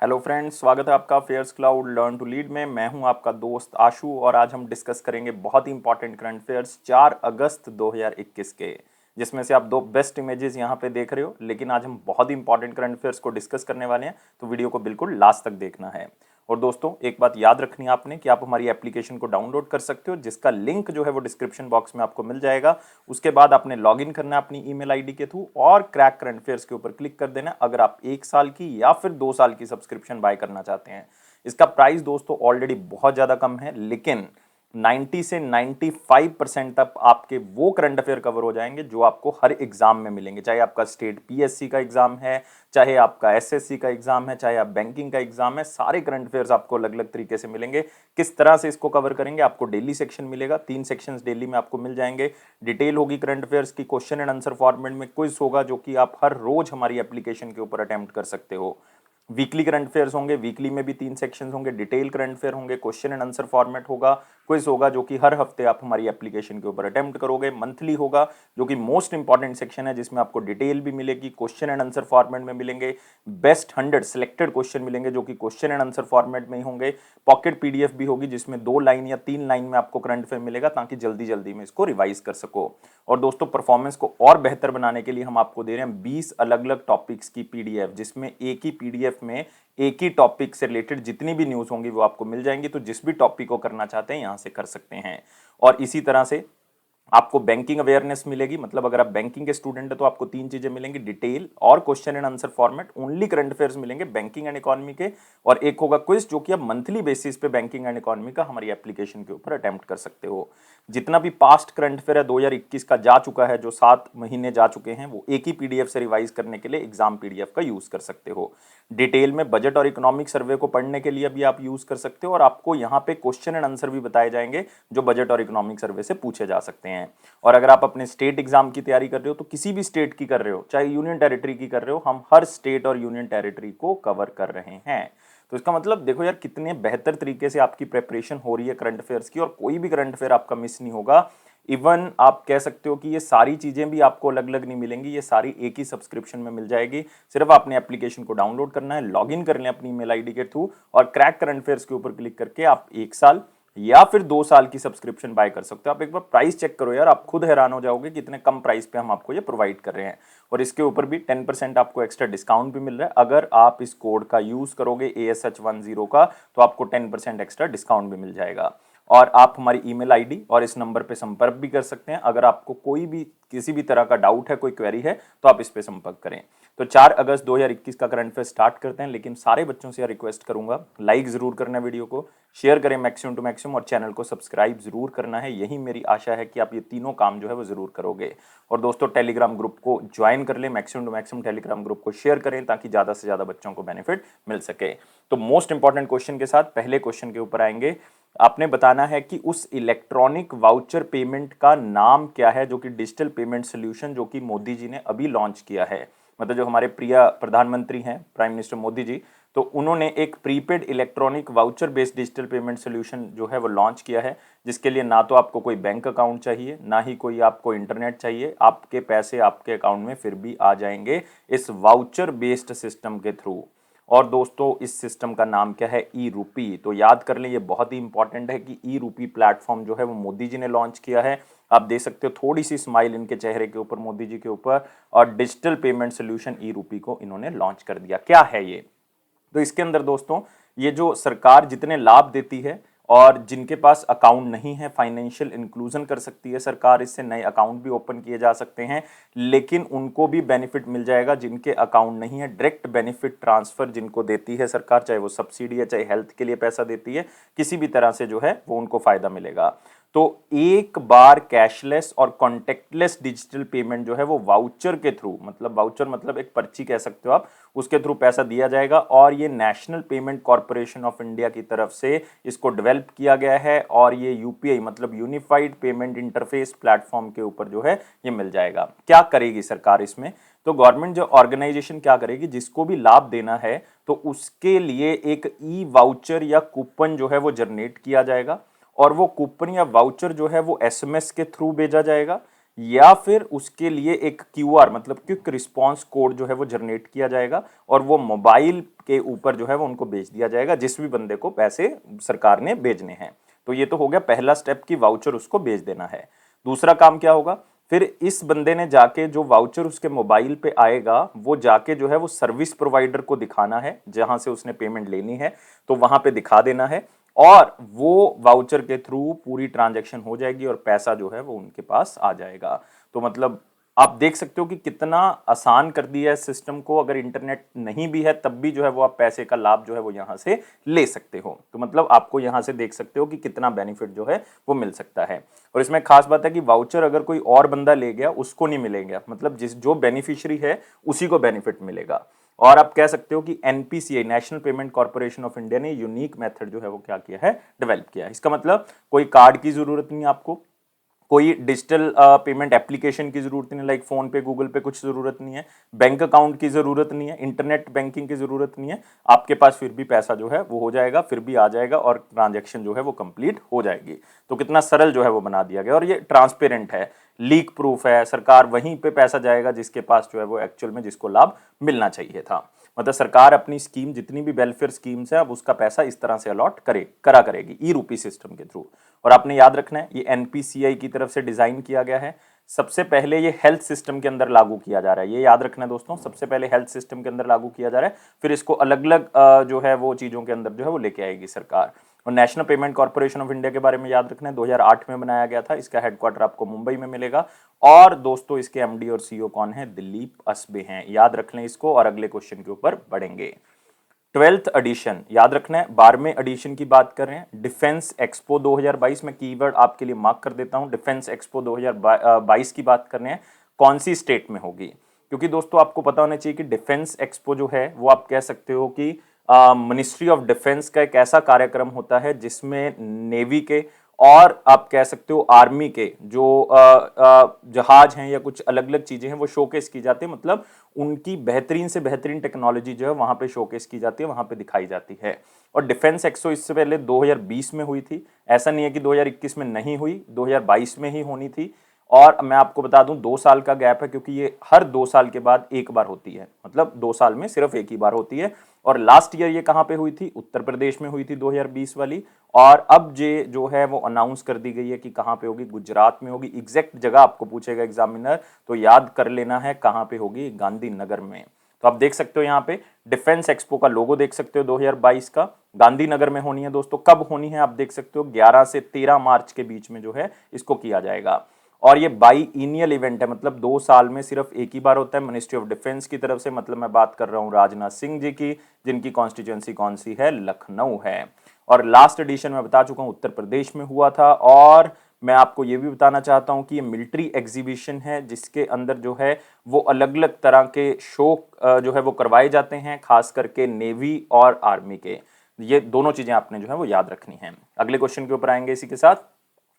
Hello friends, स्वागत है आपका fairs cloud learn to lead में। मैं हूं आपका दोस्त आशु और आज हम डिस्कस करेंगे बहुत ही इंपॉर्टेंट करंट अफेयर्स 4 अगस्त 2021 के, जिसमें से आप दो बेस्ट इमेजेस यहां पे देख रहे हो। लेकिन आज हम बहुत ही इंपॉर्टेंट करंट अफेयर्स को डिस्कस करने वाले हैं, तो वीडियो को बिल्कुल लास्ट तक देखना है। और दोस्तों, एक बात याद रखनी है आपने कि आप हमारी एप्लीकेशन को डाउनलोड कर सकते हो, जिसका लिंक जो है वो डिस्क्रिप्शन बॉक्स में आपको मिल जाएगा। उसके बाद आपने लॉगिन करना है अपनी ईमेल आईडी के थ्रू और क्रैक करंट अफेयर्स के ऊपर क्लिक कर देना अगर आप 1 साल की या फिर 2 साल की सब्सक्रिप्शन बाय करना चाहते हैं। इसका प्राइस दोस्तों ऑलरेडी बहुत ज़्यादा कम है, लेकिन 90 से 95% तक आपके वो करंट अफेयर कवर हो जाएंगे जो आपको हर एग्जाम में मिलेंगे। चाहे आपका स्टेट पीएससी का एग्जाम है, चाहे आपका एसएससी का एग्जाम है, चाहे आप बैंकिंग का एग्जाम है, सारे करंट अफेयर्स आपको अलग अलग तरीके से मिलेंगे। किस तरह से इसको कवर करेंगे, आपको डेली सेक्शन मिलेगा, 3 सेक्शंस डेली में आपको मिल जाएंगे। डिटेल होगी करंट अफेयर्स की, क्वेश्चन एंड आंसर फॉर्मेट में क्विज होगा जो कि आप हर रोज हमारी एप्लीकेशन के ऊपर अटेम्प्ट कर सकते हो। वीकली करंट अफेयर्स होंगे, वीकली में भी 3 सेक्शंस होंगे, डिटेल करंट अफेयर होंगे, क्वेश्चन एंड आंसर फॉर्मेट होगा, क्विज होगा जो कि हर हफ्ते आप हमारी एप्लीकेशन के ऊपर अटेम्प्ट करोगे। मंथली होगा जो कि मोस्ट इंपॉर्टेंट सेक्शन है, जिसमें आपको डिटेल भी मिलेगी, क्वेश्चन एंड आंसर फॉर्मेट में मिलेंगे। बेस्ट 100 सिलेक्टेड क्वेश्चन मिलेंगे जो कि क्वेश्चन एंड आंसर फॉर्मेट में ही होंगे। पॉकेट पीडीएफ भी होगी जिसमें 2 लाइन या 3 लाइन में आपको करंट अफेयर मिलेगा, ताकि जल्दी जल्दी में इसको रिवाइज कर सको। और दोस्तों, परफॉर्मेंस को और बेहतर बनाने के लिए हम आपको दे रहे हैं 20 अलग अलग टॉपिक्स की पीडीएफ, जिसमें एक ही पीडीएफ में एक ही टॉपिक से रिलेटेड जितनी भी न्यूज़ होंगी वो आपको मिल जाएंगी। तो जिस भी टॉपिक को करना चाहते हैं यहां से कर सकते हैं। और इसी तरह से आपको बैंकिंग अवेयरनेस मिलेगी, मतलब अगर आप बैंकिंग के स्टूडेंट है तो आपको 3 चीजें मिलेंगी, डिटेल और question and answer format. Only current affairs मिलेंगे बैंकिंग एंड इकोनॉमी के, और एक होगा क्विज जो कि आप मंथली बेसिस पे बैंकिंग एंड इकोनॉमी का हमारी एप्लीकेशन के ऊपर अटेम्प्ट कर सकते हो। जितना भी पास्ट करंट अफेयर है 2021 का जा चुका है, जो 7 महीने जा चुके हैं, वो एक ही पीडीएफ से रिवाइज करने के लिए एग्जाम पीडीएफ का यूज कर सकते हो। डिटेल में बजट और इकोनॉमिक सर्वे को पढ़ने के लिए भी आप यूज कर सकते हो, और आपको यहाँ पे क्वेश्चन एंड आंसर भी बताए जाएंगे जो बजट और इकोनॉमिक सर्वे से पूछे जा सकते हैं। और अगर आप अपने स्टेट एग्जाम की तैयारी कर रहे हो, तो किसी भी स्टेट की कर रहे हो, चाहे यूनियन टेरिटरी की कर रहे हो, हम हर स्टेट और यूनियन टेरिटरी को कवर कर रहे हैं। तो इसका मतलब देखो यार, कितने बेहतर तरीके से आपकी प्रेपरेशन हो रही है करंट अफेयर्स की, और कोई भी करंट अफेयर आपका मिस नहीं होगा। इवन आप कह सकते हो कि ये सारी चीजें भी आपको अलग अलग नहीं मिलेंगी, ये सारी एक ही सब्सक्रिप्शन में मिल जाएगी। सिर्फ आपने एप्लीकेशन को डाउनलोड करना है, लॉगिन कर लें अपनी ईमेल आईडी के थ्रू, और क्रैक करंट अफेयर्स के ऊपर क्लिक करके आप 1 साल या फिर 2 साल की सब्सक्रिप्शन बाय कर सकते हो। आप एक बार प्राइस चेक करो यार, आप खुद हैरान हो जाओगे कि इतने कम प्राइस पे हम आपको ये प्रोवाइड कर रहे हैं। और इसके ऊपर भी 10% आपको एक्स्ट्रा डिस्काउंट भी मिल रहा है। अगर आप इस कोड का यूज करोगे ASH10 का, तो आपको 10% एक्स्ट्रा डिस्काउंट भी मिल जाएगा। और आप हमारी ईमेल आईडी और इस नंबर पे संपर्क भी कर सकते हैं। अगर आपको कोई भी किसी भी तरह का डाउट है, कोई क्वेरी है, तो आप इस पे संपर्क करें। तो 4 अगस्त 2021 का करंट अफेयर स्टार्ट करते हैं, लेकिन सारे बच्चों से रिक्वेस्ट करूंगा, लाइक जरूर करना वीडियो को, शेयर करें मैक्सिमम टू मैक्सिमम, और चैनल को सब्सक्राइब जरूर करना है। यही मेरी आशा है कि आप ये तीनों काम जो है वो जरूर करोगे। और दोस्तों, टेलीग्राम ग्रुप को ज्वाइन कर लें, maximum to maximum Telegram group को शेयर करें ताकि ज्यादा से ज्यादा बच्चों को बेनिफिट मिल सके। तो मोस्ट इंपॉर्टेंट क्वेश्चन के साथ पहले क्वेश्चन के ऊपर आएंगे। आपने बताना है कि उस इलेक्ट्रॉनिक वाउचर पेमेंट का नाम क्या है, जो कि डिजिटल पेमेंट सोल्यूशन जो कि मोदी जी ने अभी लॉन्च किया है। मतलब जो हमारे प्रिय प्रधानमंत्री हैं, प्राइम मिनिस्टर मोदी जी, तो उन्होंने एक prepaid electronic voucher based digital payment solution जो है वो लॉन्च किया है, जिसके लिए ना तो आपको कोई बैंक अकाउंट चाहिए, ना ही कोई आपको इंटरनेट चाहिए, आपके पैसे आपके अकाउंट में फिर भी आ जाएंगे इस वाउचर बेस्ड सिस्टम के थ्रू। और दोस्तों, इस सिस्टम का नाम क्या है? ई रूपी। तो याद कर लें, ये बहुत ही इंपॉर्टेंट है कि ई रूपी प्लेटफॉर्म जो है वो मोदी जी ने लॉन्च किया है। आप देख सकते हो थोड़ी सी स्माइल इनके चेहरे के ऊपर, मोदी जी के ऊपर, और डिजिटल पेमेंट सोल्यूशन ई रूपी को इन्होंने लॉन्च कर दिया। क्या है ये? तो इसके अंदर दोस्तों, ये जो सरकार जितने लाभ देती है, और जिनके पास अकाउंट नहीं है, फाइनेंशियल इंक्लूजन कर सकती है सरकार, इससे नए अकाउंट भी ओपन किए जा सकते हैं। लेकिन उनको भी बेनिफिट मिल जाएगा जिनके अकाउंट नहीं है। डायरेक्ट बेनिफिट ट्रांसफर जिनको देती है सरकार, चाहे वो सब्सिडी है, चाहे हेल्थ के लिए पैसा देती है, किसी भी तरह से जो है वो उनको फायदा मिलेगा। तो एक बार कैशलेस और कॉन्टेक्टलेस डिजिटल पेमेंट जो है वो वाउचर के थ्रू, मतलब वाउचर मतलब एक पर्ची कह सकते हो आप, उसके थ्रू पैसा दिया जाएगा। और ये national payment corporation of India की तरफ से इसको डेवलप किया गया है, और ये यूपीआई मतलब यूनिफाइड पेमेंट इंटरफेस प्लेटफॉर्म के ऊपर जो है ये मिल जाएगा। क्या करेगी सरकार इसमें? तो गवर्नमेंट जो ऑर्गेनाइजेशन क्या करेगी, जिसको भी लाभ देना है तो उसके लिए एक ई वाउचर या कूपन जो है वो जनरेट किया जाएगा, और वो कूपन या वाउचर जो है वो एसएमएस के थ्रू भेजा जाएगा, या फिर उसके लिए एक क्यूआर मतलब क्विक रिस्पांस कोड जो है वो जनरेट किया जाएगा और वो मोबाइल के ऊपर जो है वो उनको भेज दिया जाएगा जिस भी बंदे को पैसे सरकार ने भेजने हैं। तो ये तो हो गया पहला स्टेप कि वाउचर उसको भेज देना है। दूसरा काम क्या होगा, फिर इस बंदे ने जाके जो वाउचर उसके मोबाइल पे आएगा वो जाके जो है वो सर्विस प्रोवाइडर को दिखाना है जहां से उसने पेमेंट लेनी है, तो वहां पे दिखा देना है और वो वाउचर के थ्रू पूरी ट्रांजैक्शन हो जाएगी और पैसा जो है वो उनके पास आ जाएगा। तो मतलब आप देख सकते हो कि कितना आसान कर दिया है सिस्टम को। अगर इंटरनेट नहीं भी है तब भी जो है वो आप पैसे का लाभ जो है वो यहां से ले सकते हो। तो मतलब आपको यहां से देख सकते हो कि कितना बेनिफिट जो है वो मिल सकता है। और इसमें खास बात है कि वाउचर अगर कोई और बंदा ले गया उसको नहीं मिलेगा, मतलब जिस जो बेनिफिशियरी है उसी को बेनिफिट मिलेगा। और आप कह सकते हो कि NPCI national payment corporation of India ने यूनिक मेथड जो है वो क्या किया है, डेवलप किया है। इसका मतलब कोई कार्ड की जरूरत नहीं आपको, कोई डिजिटल पेमेंट एप्लीकेशन की जरूरत नहीं, लाइक फोन पे गूगल पे कुछ जरूरत नहीं है, बैंक अकाउंट की जरूरत नहीं है, इंटरनेट बैंकिंग की जरूरत नहीं है। आपके पास फिर भी पैसा जो है वो हो जाएगा, फिर भी आ जाएगा और ट्रांजैक्शन जो है वो कंप्लीट हो जाएगी। तो कितना सरल जो है वो बना दिया गया और ये ट्रांसपेरेंट है, लीक प्रूफ है। सरकार वहीं पे पैसा जाएगा जिसके पास जो है वो एक्चुअल में जिसको लाभ मिलना चाहिए था। मतलब सरकार अपनी स्कीम जितनी भी वेलफेयर स्कीम्स है अब उसका पैसा इस तरह से अलॉट करा करेगी ई रूपी सिस्टम के थ्रू। और आपने याद रखना है ये एनपीसीआई की तरफ से डिजाइन किया गया है। सबसे पहले ये हेल्थ सिस्टम के अंदर लागू किया जा रहा है, ये याद रखना है दोस्तों। सबसे पहले हेल्थ सिस्टम के अंदर लागू किया जा रहा है, फिर इसको अलग अलग जो है वो चीजों के अंदर जो है वो लेके आएगी सरकार। और national payment corporation of India के बारे में याद रखना है 2008 में बनाया गया था। इसका हेडक्वार्टर आपको मुंबई में मिलेगा और दोस्तों इसके एमडी और सीईओ कौन है, दिलीप असबे हैं। याद रख लें इसको और अगले क्वेश्चन के ऊपर बढ़ेंगे। 12th एडिशन याद रखना है, 12वें एडिशन की बात कर रहे हैं। डिफेंस एक्सपो 2022 में कीवर्ड आपके लिए मार्क कर देता हूं, डिफेंस एक्सपो 2022 की बात कर रहे हैं। कौन सी स्टेट में होगी, क्योंकि दोस्तों आपको पता होना चाहिए कि डिफेंस एक्सपो जो है वो आप कह सकते हो कि मिनिस्ट्री ऑफ डिफेंस का एक ऐसा कार्यक्रम होता है जिसमें नेवी के और आप कह सकते हो आर्मी के जो जहाज हैं या कुछ अलग अलग चीजें हैं वो शोकेस की जाती है। मतलब उनकी बेहतरीन से बेहतरीन टेक्नोलॉजी जो है वहां पे शोकेस की जाती है, वहां पे दिखाई जाती है। और डिफेंस एक्सपो इससे पहले 2020 में हुई थी, ऐसा नहीं है कि 2021 में नहीं हुई, 2022 में ही होनी थी। और मैं आपको बता दूं 2 साल का गैप है क्योंकि ये हर 2 साल के बाद एक बार होती है, मतलब 2 साल में सिर्फ एक ही बार होती है। और लास्ट ईयर ये कहां पे हुई थी, उत्तर प्रदेश में हुई थी 2020 वाली। और अब ये जो है वो अनाउंस कर दी गई है कि कहां पे होगी, गुजरात में होगी। एग्जैक्ट जगह आपको पूछेगा एग्जामिनर तो याद कर लेना है कहां पे होगी, गांधीनगर में। तो आप देख सकते हो यहाँ पे डिफेंस एक्सपो का लोगो देख सकते हो 2022 का, गांधीनगर में होनी है दोस्तों। कब होनी है आप देख सकते हो, 11 से 13 मार्च के बीच में जो है इसको किया जाएगा। और ये बाई इनियल इवेंट है, मतलब 2 साल में सिर्फ एक ही बार होता है। मिनिस्ट्री ऑफ डिफेंस की तरफ से, मतलब मैं बात कर रहा हूँ राजनाथ सिंह जी की, जिनकी कॉन्स्टिट्यूंसी कौन सी है, लखनऊ है। और लास्ट एडिशन में बता चुका हूँ उत्तर प्रदेश में हुआ था। और मैं आपको ये भी बताना चाहता हूँ कि ये मिलिट्री एग्जीबिशन है जिसके अंदर जो है वो अलग अलग तरह के शो जो है वो करवाए जाते हैं, खास करके नेवी और आर्मी के। ये दोनों चीजें आपने जो है वो याद रखनी है। अगले क्वेश्चन के ऊपर आएंगे इसी के साथ।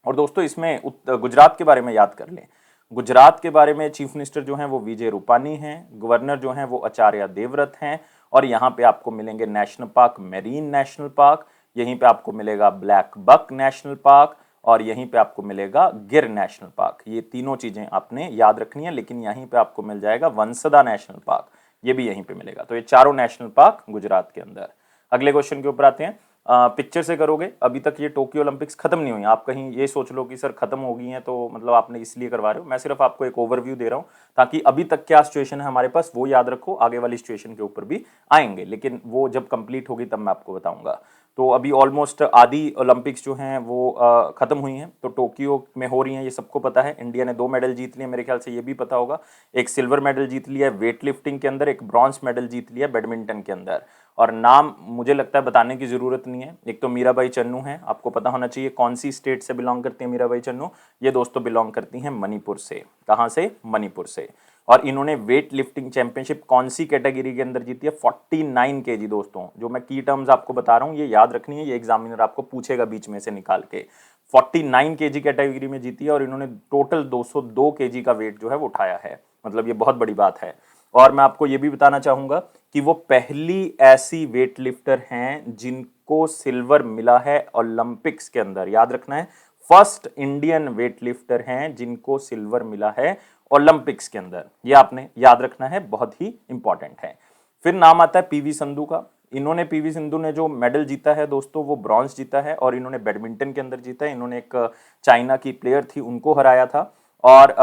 और दोस्तों इसमें गुजरात के बारे में याद कर लें। गुजरात के बारे में चीफ मिनिस्टर जो हैं वो विजय रूपानी हैं, गवर्नर जो हैं वो आचार्य देवव्रत हैं। और यहाँ पे आपको मिलेंगे national park marine national park, यहीं पे आपको मिलेगा ब्लैक बक नेशनल पार्क और यहीं पे आपको मिलेगा गिर नेशनल पार्क। ये तीनों चीजें आपने याद रखनी है। लेकिन यहीं पे आपको मिल जाएगा वंसदा नेशनल पार्क, ये भी यहीं पे मिलेगा। तो ये चारों नेशनल पार्क गुजरात के अंदर। अगले क्वेश्चन के ऊपर आते हैं। पिक्चर से करोगे, अभी तक ये टोक्यो ओलंपिक्स खत्म नहीं हुई। आप कहीं ये सोच लो कि सर खत्म हो गई हैं तो मतलब आपने इसलिए करवा रहे हो। मैं सिर्फ आपको एक ओवरव्यू दे रहा हूँ ताकि अभी तक क्या सिचुएशन है हमारे पास वो याद रखो। आगे वाली सिचुएशन के ऊपर भी आएंगे लेकिन वो जब कंप्लीट होगी तब मैं आपको बताऊंगा। तो अभी ऑलमोस्ट आधी ओलंपिक्स जो हैं वो खत्म हुई हैं, तो टोक्यो में हो रही हैं, ये सबको पता है। इंडिया ने 2 मेडल जीत लिए, मेरे ख्याल से ये भी पता होगा। एक सिल्वर मेडल जीत लिया है वेट लिफ्टिंग के अंदर, एक ब्रॉन्ज मेडल जीत लिया बैडमिंटन के अंदर। और नाम मुझे लगता है बताने की जरूरत नहीं है। एक तो मीराबाई चन्नू है, आपको पता होना चाहिए। कौन सी स्टेट से बिलोंग करती है मीराबाई चन्नू, ये दोस्तों बिलोंग करती हैं मणिपुर से। कहां से, मणिपुर से। और इन्होंने वेट लिफ्टिंग चैंपियनशिप कौन सी कैटेगरी के अंदर जीती है, 49 केजी दोस्तों। जो मैं की टर्म्स आपको बता रहा हूं ये याद रखनी है, ये एग्जामिनर आपको पूछेगा बीच में से निकाल के। 49 केजी कैटेगरी में जीती है और इन्होंने टोटल 202 केजी का वेट जो है वो उठाया है। मतलब ये बहुत बड़ी बात है। और मैं आपको ये भी बताना चाहूंगा कि वो पहली ऐसी वेट लिफ्टर हैं जिनको सिल्वर मिला है ओलंपिक्स के अंदर। याद रखना है फर्स्ट इंडियन वेटलिफ्टर हैं जिनको सिल्वर मिला है ओलंपिक्स के अंदर। ये आपने याद रखना है, बहुत ही इंपॉर्टेंट है। फिर नाम आता है पीवी संधू का। इन्होंने पीवी सिंधु ने जो मेडल जीता है दोस्तों वो ब्रॉन्ज जीता है, और इन्होंने बैडमिंटन के अंदर जीता है। इन्होंने एक चाइना की प्लेयर थी उनको हराया था। और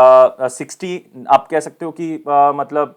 60 आप कह सकते हो कि मतलब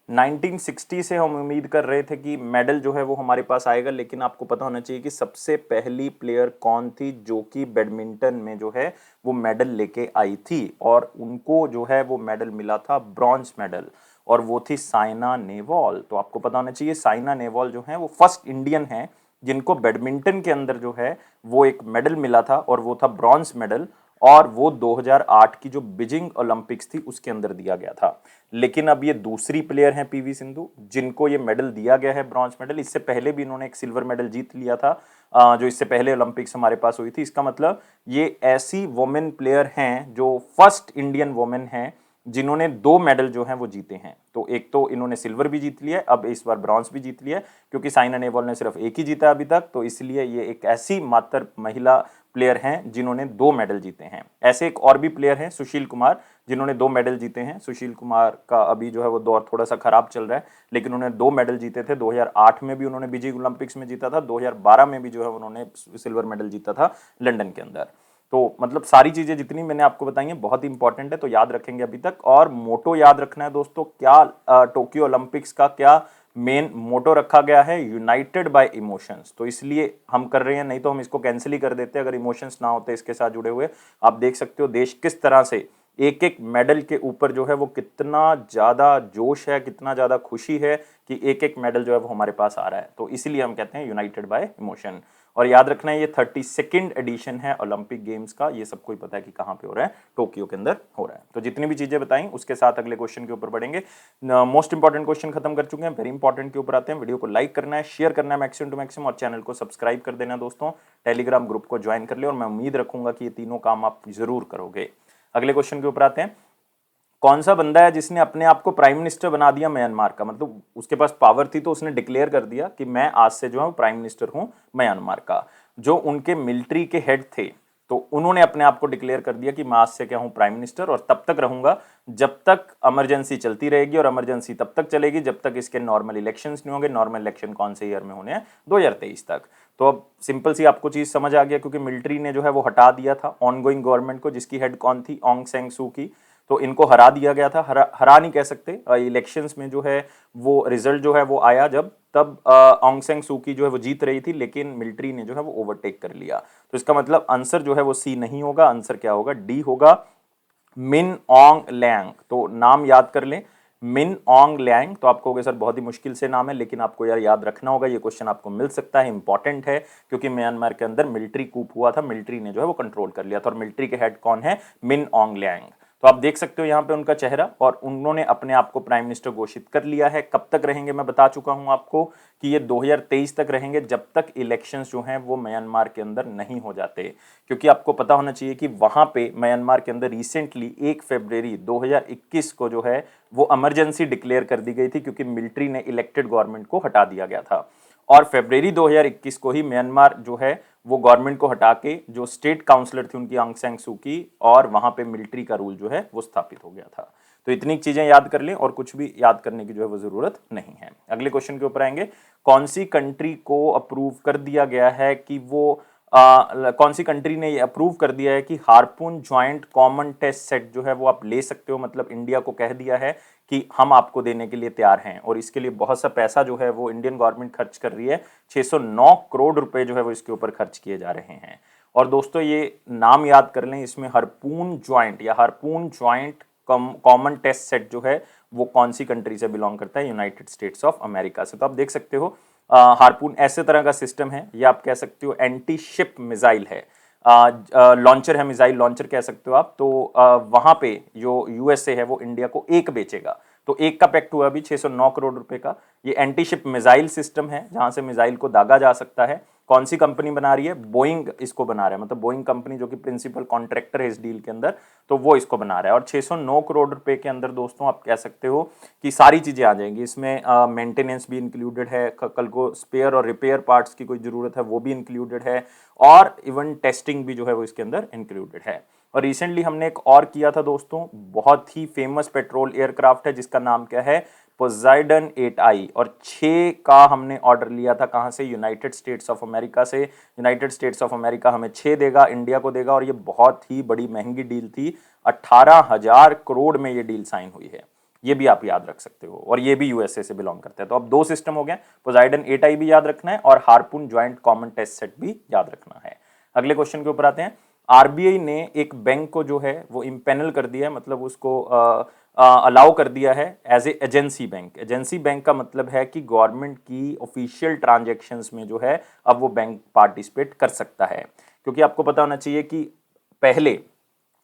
1960 से हम उम्मीद कर रहे थे कि मेडल जो है वो हमारे पास आएगा, लेकिन आपको पता होना चाहिए कि सबसे पहली प्लेयर कौन थी जो कि बैडमिंटन में जो है वो मेडल लेके आई थी, और उनको जो है वो मेडल मिला था ब्रॉन्ज मेडल, और वो थी साइना नेहवाल। तो आपको पता होना चाहिए साइना नेहवाल जो है वो फर्स्ट इंडियन है जिनको बैडमिंटन के अंदर जो है वो एक मेडल मिला था, और वो था ब्रॉन्ज मेडल, और वो 2008 की जो बीजिंग ओलंपिक्स थी उसके अंदर दिया गया था। लेकिन अब ये दूसरी प्लेयर हैं पीवी सिंधु जिनको ये मेडल दिया गया है ब्रॉन्ज मेडल। इससे पहले भी इन्होंने एक सिल्वर मेडल जीत लिया था जो इससे पहले ओलंपिक्स हमारे पास हुई थी। इसका मतलब ये ऐसी वुमेन प्लेयर हैं जो फर्स्ट इंडियन वुमेन हैं जिन्होंने 2 मेडल जो हैं वो जीते हैं। तो एक तो इन्होंने सिल्वर भी जीत लिया है, अब इस बार ब्रॉन्ज भी जीत लिया है, क्योंकि साइना नेहवाल ने सिर्फ एक ही जीता अभी तक, तो इसलिए ये एक ऐसी मात्र महिला प्लेयर हैं जिन्होंने 2 मेडल जीते हैं। ऐसे एक और भी प्लेयर हैं सुशील कुमार जिन्होंने 2 मेडल जीते हैं। सुशील कुमार का अभी जो है वो दौर थोड़ा सा खराब चल रहा है, लेकिन उन्होंने 2 मेडल जीते थे। 2008 में भी उन्होंने बीजिंग ओलंपिक्स में जीता था, 2012 में भी जो है उन्होंने सिल्वर मेडल जीता था लंदन के अंदर। तो मतलब सारी चीजें जितनी मैंने आपको बताई हैं बहुत ही इंपॉर्टेंट है, तो याद रखेंगे अभी तक। और मोटो याद रखना है दोस्तों, क्या टोक्यो ओलंपिक्स का क्या मेन मोटो रखा गया है, यूनाइटेड बाय इमोशंस। तो इसलिए हम कर रहे हैं, नहीं तो हम इसको कैंसिल ही कर देते अगर इमोशंस ना होते इसके साथ जुड़े हुए। आप देख सकते हो देश किस तरह से एक एक मेडल के ऊपर जो है वो कितना ज्यादा जोश है, कितना ज्यादा खुशी है कि एक एक मेडल जो है वो हमारे पास आ रहा है। तो इसीलिए हम कहते हैं यूनाइटेड बाय इमोशन। और याद रखना है ये 32nd एडिशन है ओलंपिक गेम्स का। ये सबको ही पता है कि कहां पे हो रहा है, टोक्यो के अंदर हो रहा है। तो जितनी भी चीजें बताई उसके साथ अगले क्वेश्चन के ऊपर बढ़ेंगे। मोस्ट इंपॉर्टेंट क्वेश्चन खत्म कर चुके हैं, वेरी इंपॉर्टेंट के ऊपर आते हैं। वीडियो को लाइक करना है, शेयर करना है मैक्सिमम टू मैक्सिमम, और चैनल को सब्सक्राइब कर देना दोस्तों। टेलीग्राम ग्रुप को ज्वाइन कर ले, और मैं उम्मीद रखूंगा कि ये तीनों काम आप जरूर करोगे। अगले क्वेश्चन के ऊपर आते हैं। कौन सा बंदा है जिसने अपने आप को प्राइम मिनिस्टर बना दिया म्यांमार का? मतलब उसके पास पावर थी तो उसने डिक्लेयर कर दिया कि मैं आज से जो है प्राइम मिनिस्टर हूं म्यांमार का। जो उनके मिलिट्री के हेड थे तो उन्होंने अपने आप को डिक्लेयर कर दिया कि मैं आज से क्या हूं प्राइम मिनिस्टर, और तब तक रहूंगा जब तक इमरजेंसी चलती रहेगी, और इमरजेंसी तब तक चलेगी जब तक इसके नॉर्मल इलेक्शंस नहीं होंगे। नॉर्मल इलेक्शन कौन से ईयर में होने हैं? 2023 तक। तो अब सिंपल सी आपको चीज समझ आ गया, क्योंकि मिलिट्री ने जो है वो हटा दिया था ऑनगोइंग गवर्नमेंट को, जिसकी हेड कौन थी? ऑन्ग सैंग सू की। तो इनको हरा दिया गया था। हरा नहीं कह सकते, इलेक्शंस में जो है वो रिजल्ट जो है वो आया जब तब ऑन्ग सैंग सू की जो है वो जीत रही थी, लेकिन मिलिट्री ने जो है वो ओवरटेक कर लिया। तो इसका मतलब आंसर जो है वो सी नहीं होगा, आंसर क्या होगा? डी होगा, मिन ऑन्ग लैंग। तो नाम याद कर लें, मिन ऑन्ग लैंग। तो आपको होगा सर बहुत ही मुश्किल से नाम है, लेकिन आपको यार याद रखना होगा, ये क्वेश्चन आपको मिल सकता है, इंपॉर्टेंट है, क्योंकि म्यांमार के अंदर मिलिट्री कूप हुआ था, मिलिट्री ने जो है वो कंट्रोल कर लिया था, और मिलिट्री के हेड कौन है? मिन ऑन्ग लैंग। तो आप देख सकते हो यहाँ पे उनका चेहरा, और उन्होंने अपने आप को प्राइम मिनिस्टर घोषित कर लिया है। कब तक रहेंगे मैं बता चुका हूं आपको कि ये 2023 तक रहेंगे, जब तक इलेक्शंस जो हैं वो म्यांमार के अंदर नहीं हो जाते। क्योंकि आपको पता होना चाहिए कि वहां पे म्यांमार के अंदर रिसेंटली 1 फरवरी 2021 को जो है वो इमरजेंसी डिक्लेयर कर दी गई थी, क्योंकि मिलिट्री ने इलेक्टेड गवर्नमेंट को हटा दिया गया था। और फरवरी 2021 को ही म्यांमार जो है वो गवर्नमेंट को हटा के जो स्टेट काउंसलर थी उनकी ऑन्ग सैंग सू की, और वहां पे मिलिट्री का रूल जो है वो स्थापित हो गया था। तो इतनी चीजें याद कर लें, और कुछ भी याद करने की जो है वो जरूरत नहीं है। अगले क्वेश्चन के ऊपर आएंगे। कौन सी कंट्री को अप्रूव कर दिया गया है कि वो कौन सी कंट्री ने ये अप्रूव कर दिया है कि harpoon joint common test set जो है वो आप ले सकते हो? मतलब इंडिया को कह दिया है कि हम आपको देने के लिए तैयार हैं, और इसके लिए बहुत सा पैसा जो है वो इंडियन गवर्नमेंट खर्च कर रही है। 609 करोड़ रुपए जो है वो इसके ऊपर खर्च किए जा रहे हैं। और दोस्तों ये नाम याद कर लें, इसमें हार्पून ज्वाइंट या harpoon joint common test set जो है वो कौन सी कंट्री से बिलोंग करता है? यूनाइटेड स्टेट्स ऑफ अमेरिका से। तो आप देख सकते हो हार्पून ऐसे तरह का सिस्टम है, या आप कह सकते हो एंटी शिप मिसाइल है, लॉन्चर है, मिसाइल लॉन्चर कह सकते हो आप। तो वहां पे जो यूएसए है वो इंडिया को एक बेचेगा। तो एक का पैक्ट हुआ अभी 609 करोड़ रुपए का। ये एंटी शिप मिसाइल सिस्टम है जहां से मिसाइल को दागा जा सकता है, कौन सी कंपनी बना रही है? बोइंग इसको बना रहा है, मतलब बोइंग कंपनी जो कि प्रिंसिपल कॉन्ट्रैक्टर है इस डील के अंदर, तो वो इसको बना रहा है। और 609 करोड़ रुपए के अंदर दोस्तों आप कह सकते हो कि सारी चीजें आ जाएंगी इसमें। मेंटेनेंस भी इंक्लूडेड है, कल को स्पेयर और रिपेयर पार्ट्स की कोई जरूरत है वो भी इंक्लूडेड है, और इवन टेस्टिंग भी जो है वो इसके अंदर इंक्लूडेड है। और रिसेंटली हमने एक और किया था दोस्तों, बहुत ही फेमस पेट्रोल एयरक्राफ्ट है जिसका नाम क्या है? पोजाइडन 8i, और 6 का हमने ऑर्डर लिया था कहां से? यूनाइटेड स्टेट्स ऑफ अमेरिका से। यूनाइटेड स्टेट्स ऑफ अमेरिका हमें 6 देगा, इंडिया को देगा, और ये बहुत ही बड़ी महंगी डील थी। 18,000 करोड़ में ये डील साइन हुई है, ये भी आप याद रख सकते हो। और ये भी यूएसए से बिलोंग करते हैं। तो अब 2 सिस्टम हो गए, पोजाइडन 8i भी याद रखना है और harpoon joint common test set भी याद रखना है। अगले क्वेश्चन के ऊपर आते हैं। आरबीआई ने एक बैंक को जो है वो इम्पेनल कर दिया है, मतलब उसको अलाउ कर दिया है as a agency bank. Agency bank का मतलब है कि गवर्नमेंट की ऑफिशियल ट्रांजैक्शंस में जो है अब वो बैंक पार्टिसिपेट कर सकता है। क्योंकि आपको पता होना चाहिए कि पहले,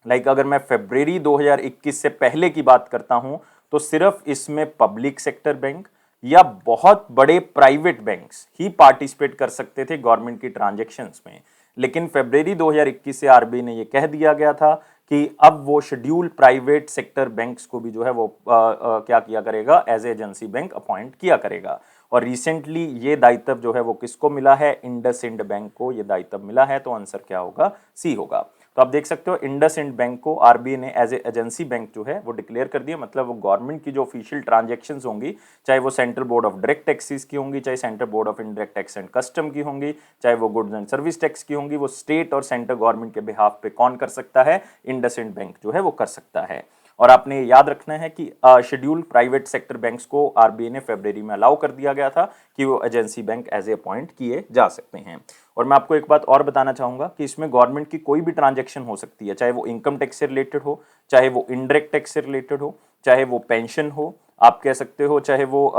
अगर मैं फरवरी 2021 से पहले की बात करता हूं तो सिर्फ इसमें पब्लिक सेक्टर बैंक या बहुत बड़े प्राइवेट बैंक्स ही पार्टिसिपेट कर सकते थे गवर्नमेंट की ट्रांजैक्शंस में। लेकिन फरवरी 2021 से आरबीआई ने ये कह दिया गया था कि अब वो शेड्यूल प्राइवेट सेक्टर बैंक्स को भी जो है वो क्या किया करेगा? एज एजेंसी बैंक अपॉइंट किया करेगा। और रिसेंटली ये दायित्व जो है वो किसको मिला है? इंडसइंड बैंक को ये दायित्व मिला है। तो आंसर क्या होगा? सी होगा। तो आप देख सकते हो इंडसइंड बैंक को आरबीआई ने एज ए एजेंसी बैंक जो है वो डिक्लेयर कर दिया। मतलब वो गवर्नमेंट की जो ऑफिशियल ट्रांजैक्शंस होंगी, चाहे वो central board of direct taxes की होंगी, चाहे central board of indirect tax and custom की होंगी, चाहे वो गुड्स एंड सर्विस टैक्स की होंगी, वो स्टेट और सेंट्रल गवर्नमेंट के बिहाफ पे कौन कर सकता है? इंडसइंड बैंक जो है वो कर सकता है। और आपने याद रखना है कि शेड्यूल प्राइवेट सेक्टर बैंक्स को आरबीआई ने फरवरी में अलाउ कर दिया गया था कि वो agency bank as a appoint किए जा सकते हैं। और मैं आपको एक बात और बताना चाहूंगा कि इसमें गवर्नमेंट की कोई भी ट्रांजैक्शन हो सकती है, चाहे वो इनकम टैक्स से रिलेटेड हो, चाहे वो इनडायरेक्ट टैक्स से रिलेटेड हो, चाहे वो पेंशन हो, आप कह सकते हो, चाहे वो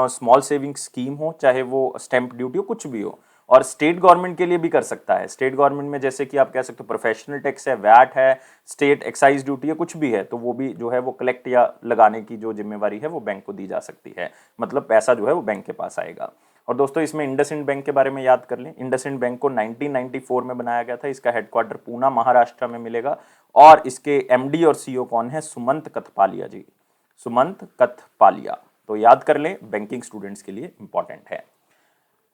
स्मॉल सेविंग स्कीम हो, चाहे वो स्टैंप ड्यूटी हो, कुछ भी हो। और स्टेट गवर्नमेंट के लिए भी कर सकता है। स्टेट गवर्नमेंट में जैसे कि आप कह सकते हो प्रोफेशनल टैक्स है, वैट है, स्टेट एक्साइज ड्यूटी है, कुछ भी है, तो वो भी जो है वो कलेक्ट या लगाने की जो जिम्मेवारी है वो बैंक को दी जा सकती है। मतलब पैसा जो है वो बैंक के पास आएगा। और दोस्तों इसमें इंडसइंड बैंक के बारे में याद कर लें। इंडसइंड बैंक को 1994 में बनाया गया था। इसका हेडक्वार्टर पूना महाराष्ट्र में मिलेगा। और इसके एमडी और सीईओ कौन है? सुमंत कथपालिया जी, सुमंत कथपालिया। तो याद कर लें, बैंकिंग स्टूडेंट्स के लिए इंपॉर्टेंट है।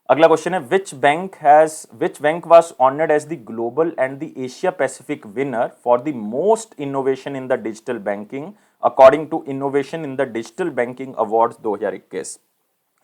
अगला क्वेश्चन है, which bank was honoured as the global and the Asia Pacific winner for the most innovation in the digital banking according to innovation in the digital banking awards 2021?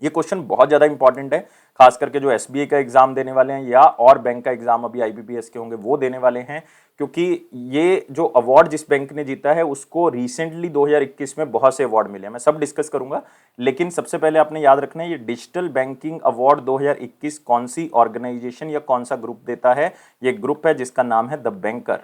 ये question बहुत ज्यादा important है, खास करके जो SBI का exam देने वाले हैं या और बैंक का एग्जाम अभी आईबीपीएस के होंगे वो देने वाले हैं। क्योंकि ये जो अवार्ड जिस बैंक ने जीता है उसको रिसेंटली 2021 में बहुत से अवार्ड मिले हैं, मैं सब डिस्कस करूंगा। लेकिन सबसे पहले आपने याद रखना है, ये डिजिटल बैंकिंग अवार्ड 2021 कौन सी ऑर्गेनाइजेशन या कौन सा ग्रुप देता है? ये ग्रुप है जिसका नाम है द बैंकर।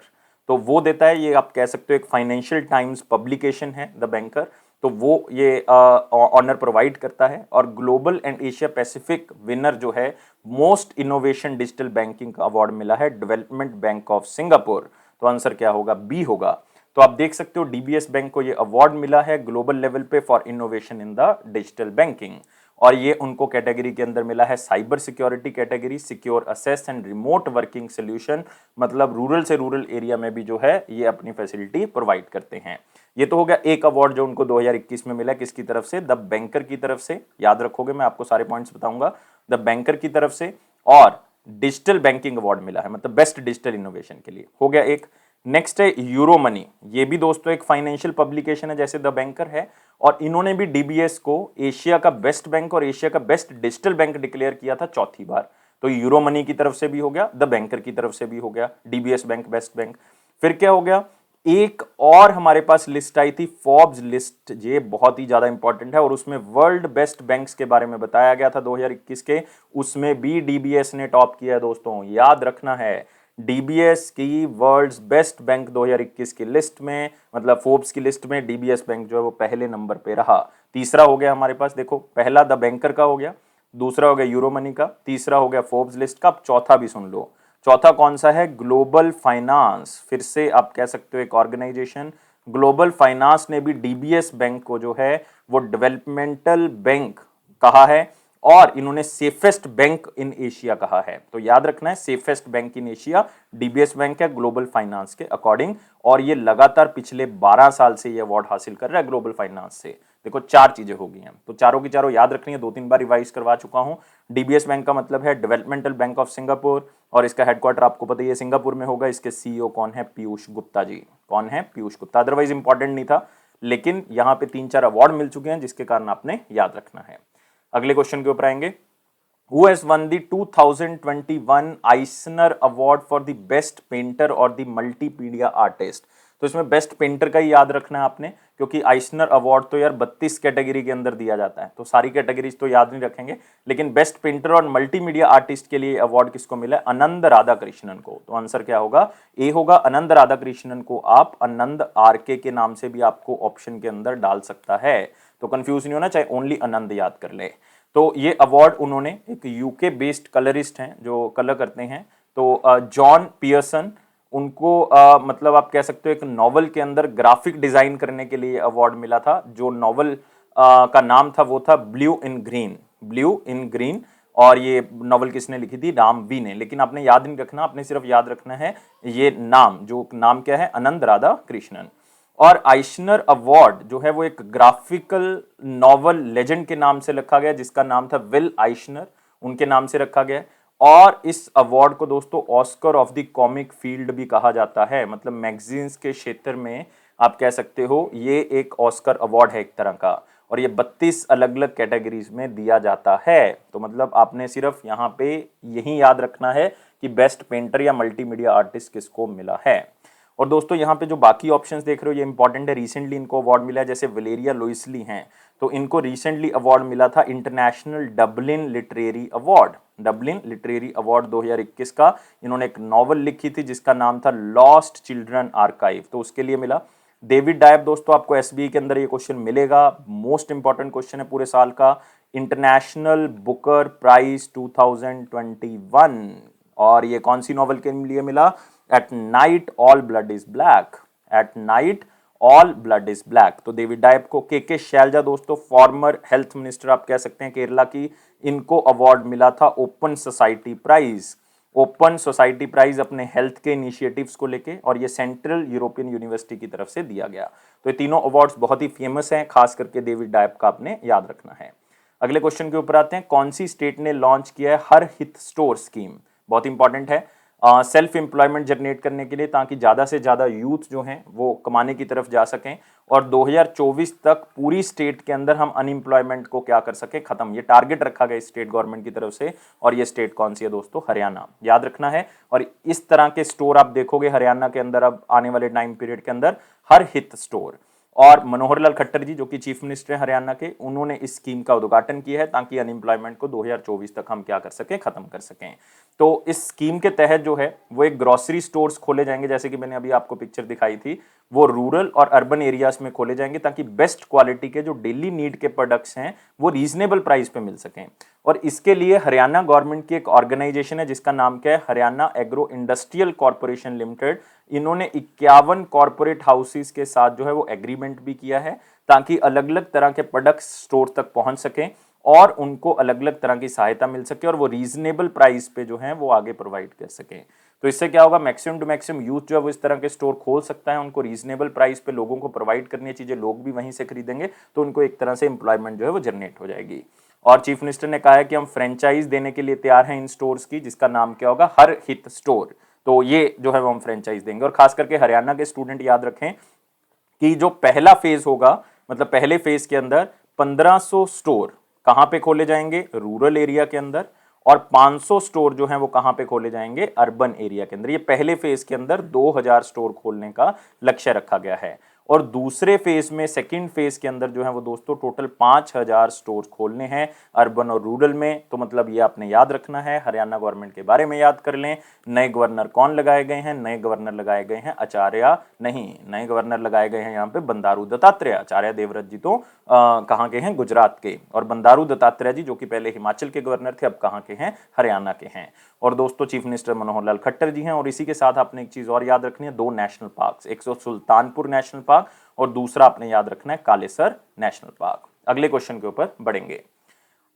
तो वो देता है, ये आप कह सकते हो एक फाइनेंशियल टाइम्स पब्लिकेशन है द बैंकर। तो वो ये ऑनर प्रोवाइड करता है। और global and Asia Pacific winner जो है मोस्ट इनोवेशन डिजिटल बैंकिंग का अवार्ड मिला है डेवलपमेंट बैंक ऑफ सिंगापुर। तो आंसर क्या होगा? बी होगा। तो आप देख सकते हो डीबीएस बैंक को ये अवार्ड मिला है ग्लोबल लेवल पे for innovation in the digital banking. और ये उनको कैटेगरी के अंदर मिला है cyber security category, secure assess and remote working solution. मतलब रूरल से रूरल एरिया में भी जो है ये अपनी फैसिलिटी प्रोवाइड करते हैं। ये तो हो गया एक अवार्ड जो उनको 2021 में मिला, किसकी तरफ से? द बैंकर की तरफ से। याद रखोगे, मैं आपको सारे पॉइंट्स बताऊंगा। द बैंकर की तरफ से। और डिजिटल बैंकिंग अवार्ड मिला है, मतलब बेस्ट डिजिटल इनोवेशन के लिए, हो गया एक। नेक्स्ट है यूरो मनी। ये भी दोस्तों एक फाइनेंशियल पब्लिकेशन है जैसे द बैंकर है। और इन्होंने भी डीबीएस को एशिया का बेस्ट बैंक और एशिया का बेस्ट डिजिटल बैंक डिक्लेयर किया था चौथी बार। तो यूरो मनी की तरफ से भी हो गया, द बैंकर की तरफ से भी हो गया, डीबीएस बैंक बेस्ट बैंक। फिर क्या हो गया? एक और हमारे पास लिस्ट आई थी, फोर्ब्स लिस्ट। ये बहुत ही ज्यादा इंपॉर्टेंट है और उसमें वर्ल्ड बेस्ट बैंक्स के बारे में बताया गया था 2021 के। उसमें भी डीबीएस ने टॉप किया है दोस्तों, याद रखना है। डीबीएस की वर्ल्ड्स बेस्ट बैंक 2021 की लिस्ट में, मतलब फोर्ब्स की लिस्ट में डीबीएस बैंक जो है वो पहले नंबर पे रहा। तीसरा हो गया हमारे पास, देखो पहला द बैंकर का हो गया, दूसरा हो गया यूरो मनी का, तीसरा हो गया फोर्ब्स लिस्ट का। अब चौथा भी सुन लो, चौथा कौन सा है? Global finance. फिर से आप कह सकते हो एक ऑर्गेनाइजेशन, ग्लोबल फाइनेंस ने भी डीबीएस बैंक को जो है वो डेवलपमेंटल बैंक कहा है। और इन्होंने सेफेस्ट बैंक इन एशिया कहा है। तो याद रखना है, safest bank in Asia DBS bank है ग्लोबल फाइनेंस के अकॉर्डिंग, और ये लगातार पिछले 12 साल से ये अवार्ड हासिल कर रहा है ग्लोबल फाइनेंस से। देखो 4 चीजें हो गई हैं, तो चारों की चारों याद रखनी है, 2-3 बार रिवाइज करवा चुका हूं। डीबीएस बैंक का मतलब है डेवलपमेंटल बैंक ऑफ सिंगापुर, और इसका हेडक्वार्टर आपको पता ही है सिंगापुर में होगा। इसके सीईओ कौन है? पीयूष गुप्ता जी। कौन है? पीयूष गुप्ता। अदरवाइज इंपॉर्टेंट नहीं था, लेकिन यहां पे 3-4 अवार्ड मिल चुके हैं जिसके कारण आपने याद रखना है। अगले क्वेश्चन के ऊपर आएंगे। Who has won the 2021 Eisner Award for the Best Painter or the Multimedia Artist? तो इसमें बेस्ट पेंटर का ही याद रखना है आपने, क्योंकि आइसनर अवार्ड तो यार 32 कैटेगरी के अंदर दिया जाता है, तो सारी कैटेगरीज तो याद नहीं रखेंगे, लेकिन बेस्ट पेंटर और मल्टीमीडिया आर्टिस्ट के लिए अवार्ड किसको मिला है? आनंद राधाकृष्णन को। तो आंसर क्या होगा? ए होगा। आनंद राधाकृष्णन को आप आनंद आरके के नाम से भी आपको ऑप्शन के अंदर डाल सकता है, तो कंफ्यूज नहीं होना, चाहे ओनली आनंद याद कर ले। तो ये अवार्ड उन्होंने, एक यूके बेस्ड कलरिस्ट हैं जो कलर करते हैं, तो जॉन पियर्सन, उनको मतलब आप कह सकते हो एक नॉवल के अंदर ग्राफिक डिजाइन करने के लिए अवार्ड मिला था। जो नॉवल का नाम था वो था blue in green, blue in green. और ये नॉवल किसने लिखी थी? राम वी ने। लेकिन आपने याद नहीं रखना, आपने सिर्फ याद रखना है ये नाम, जो नाम क्या है? आनंद राधा कृष्णन। और आइशनर अवार्ड जो है वो एक ग्राफिकल नॉवल लेजेंड के नाम से रखा गया, जिसका नाम था विल आइशनर, उनके नाम से रखा गया। और इस अवार्ड को दोस्तों Oscar of the comic field भी कहा जाता है, मतलब मैगजीन्स के क्षेत्र में आप कह सकते हो ये एक ऑस्कर अवार्ड है एक तरह का, और ये 32 अलग अलग कैटेगरीज में दिया जाता है। तो मतलब आपने सिर्फ यहाँ पे यही याद रखना है कि बेस्ट पेंटर या मल्टीमीडिया आर्टिस्ट किसको मिला है। और दोस्तों यहाँ पे जो बाकी ऑप्शंस देख रहे हो ये इंपॉर्टेंट है, रिसेंटली इनको अवार्ड मिला है, जैसे वलेरिया लुइसली हैं, तो इनको रिसेंटली अवार्ड मिला था international Dublin literary award, Dublin literary award 2021 का। इन्होंने एक नॉवल लिखी थी जिसका नाम था लॉस्ट चिल्ड्रन आर्काइव, तो उसके लिए मिला। डेविड डायब दोस्तों आपको एसबीआई के अंदर ये क्वेश्चन मिलेगा, मोस्ट इंपॉर्टेंट क्वेश्चन है पूरे साल का, इंटरनेशनल बुकर प्राइज 2021, और ये कौन सी नॉवल के लिए मिला? At night all blood is black, at night all blood is black. तो डेविड डायब को। के शैलजा दोस्तों फॉर्मर हेल्थ मिनिस्टर आप कह सकते हैं केरला की, इनको अवार्ड मिला था open society prize, open society prize अपने हेल्थ के इनिशिएटिव्स को लेके, और ये सेंट्रल यूरोपियन यूनिवर्सिटी की तरफ से दिया गया। तो ये तीनों अवार्ड्स बहुत ही फेमस हैं, खास करके डेविड डायब का आपने याद रखना है। अगले क्वेश्चन के ऊपर आते हैं। कौन सी स्टेट ने लॉन्च किया है हर हित स्टोर स्कीम? बहुत इंपॉर्टेंट है, सेल्फ एम्प्लॉयमेंट जनरेट करने के लिए, ताकि ज़्यादा से ज़्यादा यूथ जो हैं वो कमाने की तरफ जा सकें, और 2024 तक पूरी स्टेट के अंदर हम अनएम्प्लॉयमेंट को क्या कर सके? खत्म। ये टारगेट रखा गया स्टेट गवर्नमेंट की तरफ से, और ये स्टेट कौन सी है दोस्तों? हरियाणा। याद रखना है। और इस तरह के स्टोर आप देखोगे हरियाणा के अंदर अब आने वाले टाइम पीरियड के अंदर, हर हित स्टोर। और मनोहर लाल खट्टर जी जो कि चीफ मिनिस्टर हैं हरियाणा के, उन्होंने इस स्कीम का उद्घाटन किया है, ताकि अनएम्प्लॉयमेंट को 2024 तक हम क्या कर सकें? खत्म कर सकें। तो इस स्कीम के तहत जो है वो एक ग्रोसरी स्टोर्स खोले जाएंगे, जैसे कि मैंने अभी आपको पिक्चर दिखाई थी, वो रूरल और अर्बन एरियाज में खोले जाएंगे, ताकि बेस्ट क्वालिटी के जो डेली नीड के प्रोडक्ट्स हैं वो रीजनेबल प्राइस पे मिल सकें। और इसके लिए हरियाणा गवर्नमेंट की एक ऑर्गेनाइजेशन है जिसका नाम क्या है? Haryana agro industrial corporation limited. इन्होंने 51 कॉर्पोरेट हाउसेस के साथ जो है वो एग्रीमेंट भी किया है, ताकि अलग अलग तरह के प्रोडक्ट्स स्टोर तक पहुंच सकें और उनको अलग अलग तरह की सहायता मिल सके, और वो रीजनेबल प्राइस पे जो है वो आगे प्रोवाइड कर सकें। तो इससे क्या होगा? मैक्सिमम टू मैक्सिमम यूथ जो है वो इस तरह के स्टोर खोल सकता है, उनको रीजनेबल प्राइस पे लोगों को प्रोवाइड करनी है चीजें, लोग भी वहीं से खरीदेंगे, तो उनको एक तरह से एम्प्लॉयमेंट जो है वो जनरेट हो जाएगी। और चीफ मिनिस्टर ने कहा है कि हम फ्रेंचाइज देने के लिए तैयार हैं इन स्टोर्स की, जिसका नाम क्या होगा? हर हित स्टोर। तो ये जो है वो हम फ्रेंचाइज देंगे। और खास करके हरियाणा के स्टूडेंट याद रखें कि जो पहला फेज होगा, मतलब पहले फेज के अंदर 1500 स्टोर कहां पे खोले जाएंगे? रूरल एरिया के अंदर, और 500 स्टोर जो हैं वो कहां पे खोले जाएंगे? अर्बन एरिया के अंदर। ये पहले फेज के अंदर 2000 स्टोर खोलने का लक्ष्य रखा गया है। और दूसरे फेज में, सेकंड फेज के अंदर जो है वो दोस्तों टोटल 5000 स्टोर खोलने हैं अर्बन और रूरल में। तो मतलब ये आपने याद रखना है, हरियाणा गवर्नमेंट के बारे में याद कर लें। नए गवर्नर कौन लगाए गए हैं? नए गवर्नर लगाए गए हैं आचार्य नहीं, नए गवर्नर लगाए गए हैं यहाँ पे बंडारू दत्तात्रेय। आचार्य देवव्रत जी तो कहाँ के हैं? गुजरात के। और बंडारू दत्तात्रेय जी जो कि पहले हिमाचल के गवर्नर थे, अब कहाँ के हैं? हरियाणा के हैं। और दोस्तों चीफ मिनिस्टर मनोहर लाल खट्टर जी हैं। और इसी के साथ आपने एक चीज और याद रखनी है, 2 नेशनल पार्क, एक तो सुल्तानपुर नेशनल पार्क और दूसरा आपने याद रखना है कालेसर नेशनल पार्क। अगले क्वेश्चन के ऊपर बढ़ेंगे।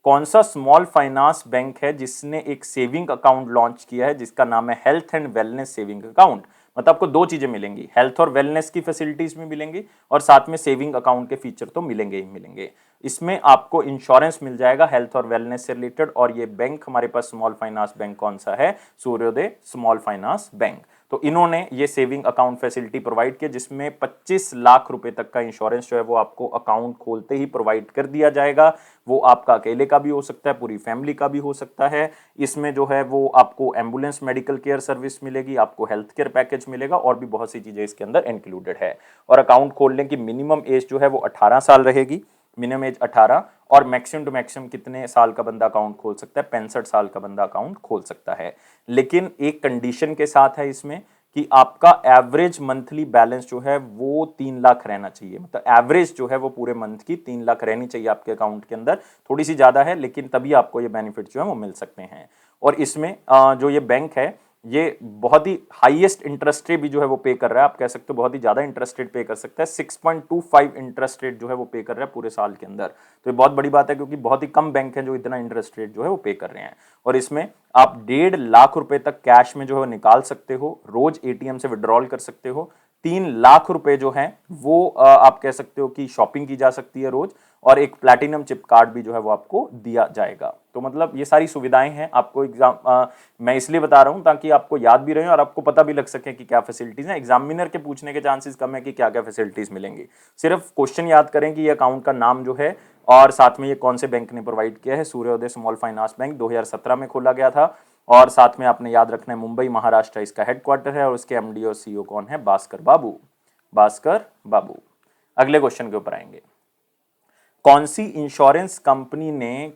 कौन सा स्मॉल फाइनेंस बैंक है जिसने एक सेविंग अकाउंट लॉन्च किया है जिसका नाम है health and wellness saving account. मतलब आपको दो चीजें मिलेंगी, हेल्थ और वेलनेस की फैसिलिटीज भी मिलेंगी और साथ में सेविंग अकाउंट के फीचर तो मिलेंगे ही मिलेंगे। इसमें आपको इंश्योरेंस मिल जाएगा हेल्थ और वेलनेस से रिलेटेड। और ये बैंक हमारे पास स्मॉल फाइनेंस बैंक कौन सा है? सूर्योदय स्मॉल फाइनेंस बैंक। तो इन्होंने ये सेविंग अकाउंट फैसिलिटी प्रोवाइड किया जिसमें 25 लाख रुपए तक का इंश्योरेंस जो है वो आपको अकाउंट खोलते ही प्रोवाइड कर दिया जाएगा। वो आपका अकेले का भी हो सकता है, पूरी फैमिली का भी हो सकता है। इसमें जो है वो आपको एम्बुलेंस मेडिकल केयर सर्विस मिलेगी, आपको हेल्थ केयर पैकेज मिलेगा और भी बहुत सी चीजें इसके अंदर इंक्लूडेड है। और अकाउंट खोलने की मिनिमम एज जो है वो 18 साल रहेगी, मिनिमम एज 18। और मैक्सिमम टू मैक्सिमम कितने साल का बंदा अकाउंट खोल सकता है? 65 साल का बंदा अकाउंट खोल सकता है। लेकिन एक कंडीशन के साथ है इसमें कि आपका एवरेज मंथली बैलेंस जो है वो 3 लाख रहना चाहिए। मतलब एवरेज जो है वो पूरे मंथ की 3 लाख रहनी चाहिए आपके अकाउंट के अंदर। थोड़ी सी ज्यादा है लेकिन तभी आपको ये बेनिफिट जो है वो मिल सकते हैं। और इसमें जो ये बैंक है ये बहुत ही हाईएस्ट इंटरेस्ट रेट भी जो है वो पे कर रहा है। आप कह सकते हो बहुत ही ज्यादा इंटरेस्ट रेट पे कर सकता है। 6.25 इंटरेस्ट रेट जो है वो पे कर रहा है पूरे साल के अंदर। तो ये बहुत बड़ी बात है क्योंकि बहुत ही कम बैंक है जो इतना इंटरेस्ट रेट जो है वो पे कर रहे हैं। और इसमें आप 1.5 लाख रुपए तक कैश में जो है निकाल सकते हो, रोज एटीएम से विड्रॉल कर सकते हो। 3 लाख रुपए जो है वो आप कह सकते हो कि शॉपिंग की जा सकती है रोज। और एक प्लैटिनम चिप कार्ड भी जो है वो आपको दिया जाएगा। तो मतलब ये सारी सुविधाएं हैं आपको एग्जाम मैं इसलिए बता रहा हूं ताकि आपको याद भी रहे और आपको पता भी लग सके कि क्या फैसिलिटीज हैं। एग्जामिनर के पूछने के चांसेस कम है कि क्या क्या फैसिलिटीज मिलेंगी। सिर्फ क्वेश्चन याद करें कि ये अकाउंट का नाम जो है और साथ में ये कौन से बैंक ने प्रोवाइड किया है। सूर्योदय स्मॉल फाइनेंस बैंक 2017 में खोला गया था। और साथ में आपने याद रखना है मुंबई महाराष्ट्र इसका हेडक्वार्टर है और उसके एमडी और सीईओ कौन है? भास्कर बाबू। भास्कर बाबू। अगले क्वेश्चन के ऊपर आएंगे। कौन सी इंश्योरेंस कंपनी ने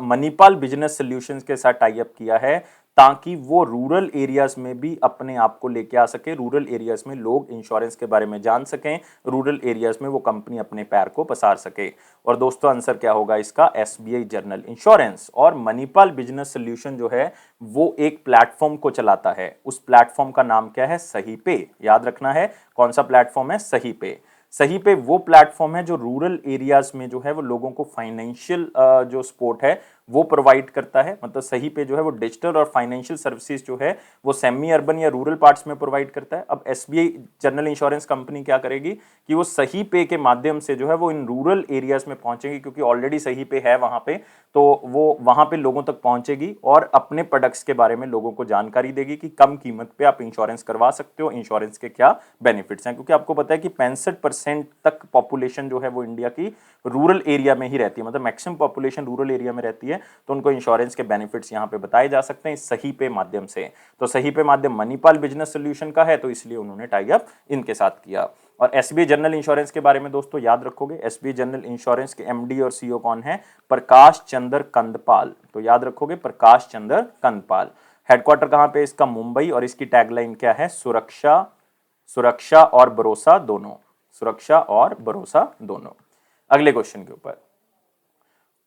मणिपाल बिजनेस सॉल्यूशंस के साथ टाई अप किया है ताकि वो रूरल एरियाज में भी अपने आप को लेके आ सके, रूरल एरियाज में लोग इंश्योरेंस के बारे में जान सकें, रूरल एरियाज में वो कंपनी अपने पैर को पसार सके। और दोस्तों आंसर क्या होगा इसका? SBI general insurance. और मणिपाल बिजनेस सॉल्यूशन जो है वो एक प्लेटफॉर्म को चलाता है। उस प्लेटफॉर्म का नाम क्या है? सही पे। याद रखना है कौन सा प्लेटफॉर्म है? सही पे। सही पे वो प्लेटफॉर्म है जो रूरल एरियाज में जो है वो लोगों को फाइनेंशियल जो सपोर्ट है वो प्रोवाइड करता है। मतलब सही पे जो है वो डिजिटल और फाइनेंशियल सर्विसेज जो है वो सेमी अर्बन या रूरल पार्ट्स में प्रोवाइड करता है। अब एसबीआई जनरल इंश्योरेंस कंपनी क्या करेगी कि वो सही पे के माध्यम से जो है वो इन रूरल एरियाज में पहुंचेगी क्योंकि ऑलरेडी सही पे है वहां पे। तो वो वहां पे लोगों तक पहुंचेगी और अपने प्रोडक्ट्स के बारे में लोगों को जानकारी देगी कि कम कीमत पे आप इंश्योरेंस करवा सकते हो, इंश्योरेंस के क्या बेनिफिट्स हैं। क्योंकि आपको पता है कि 65% तक पॉपुलेशन जो है वो इंडिया की रूरल एरिया में ही रहती है। मतलब मैक्सिमम पॉपुलेशन रूरल एरिया में रहती है। तो उनको इंश्योरेंस के बेनिफिट्स यहाँ पे बताए जा सकते हैं सही पे माध्यम से। तो सही पे माध्यम मणिपाल बिजनेस सॉल्यूशन का है तो इसलिए उन्होंने टाई अप इनके साथ किया। और एसबीआई जनरल इंश्योरेंस के बारे में दोस्तों याद रखोगे, एसबीआई जनरल इंश्योरेंस के एमडी और सीईओ कौन है? प्रकाश चंद्र कंदपाल। तो याद रखोगे प्रकाश चंद्र कंदपाल। हेडक्वार्टर कहां पे इसका? मुंबई। और इसकी टैगलाइन क्या है? सुरक्षा, सुरक्षा और भरोसा दोनों। सुरक्षा और भरोसा दोनों। अगले क्वेश्चन के ऊपर,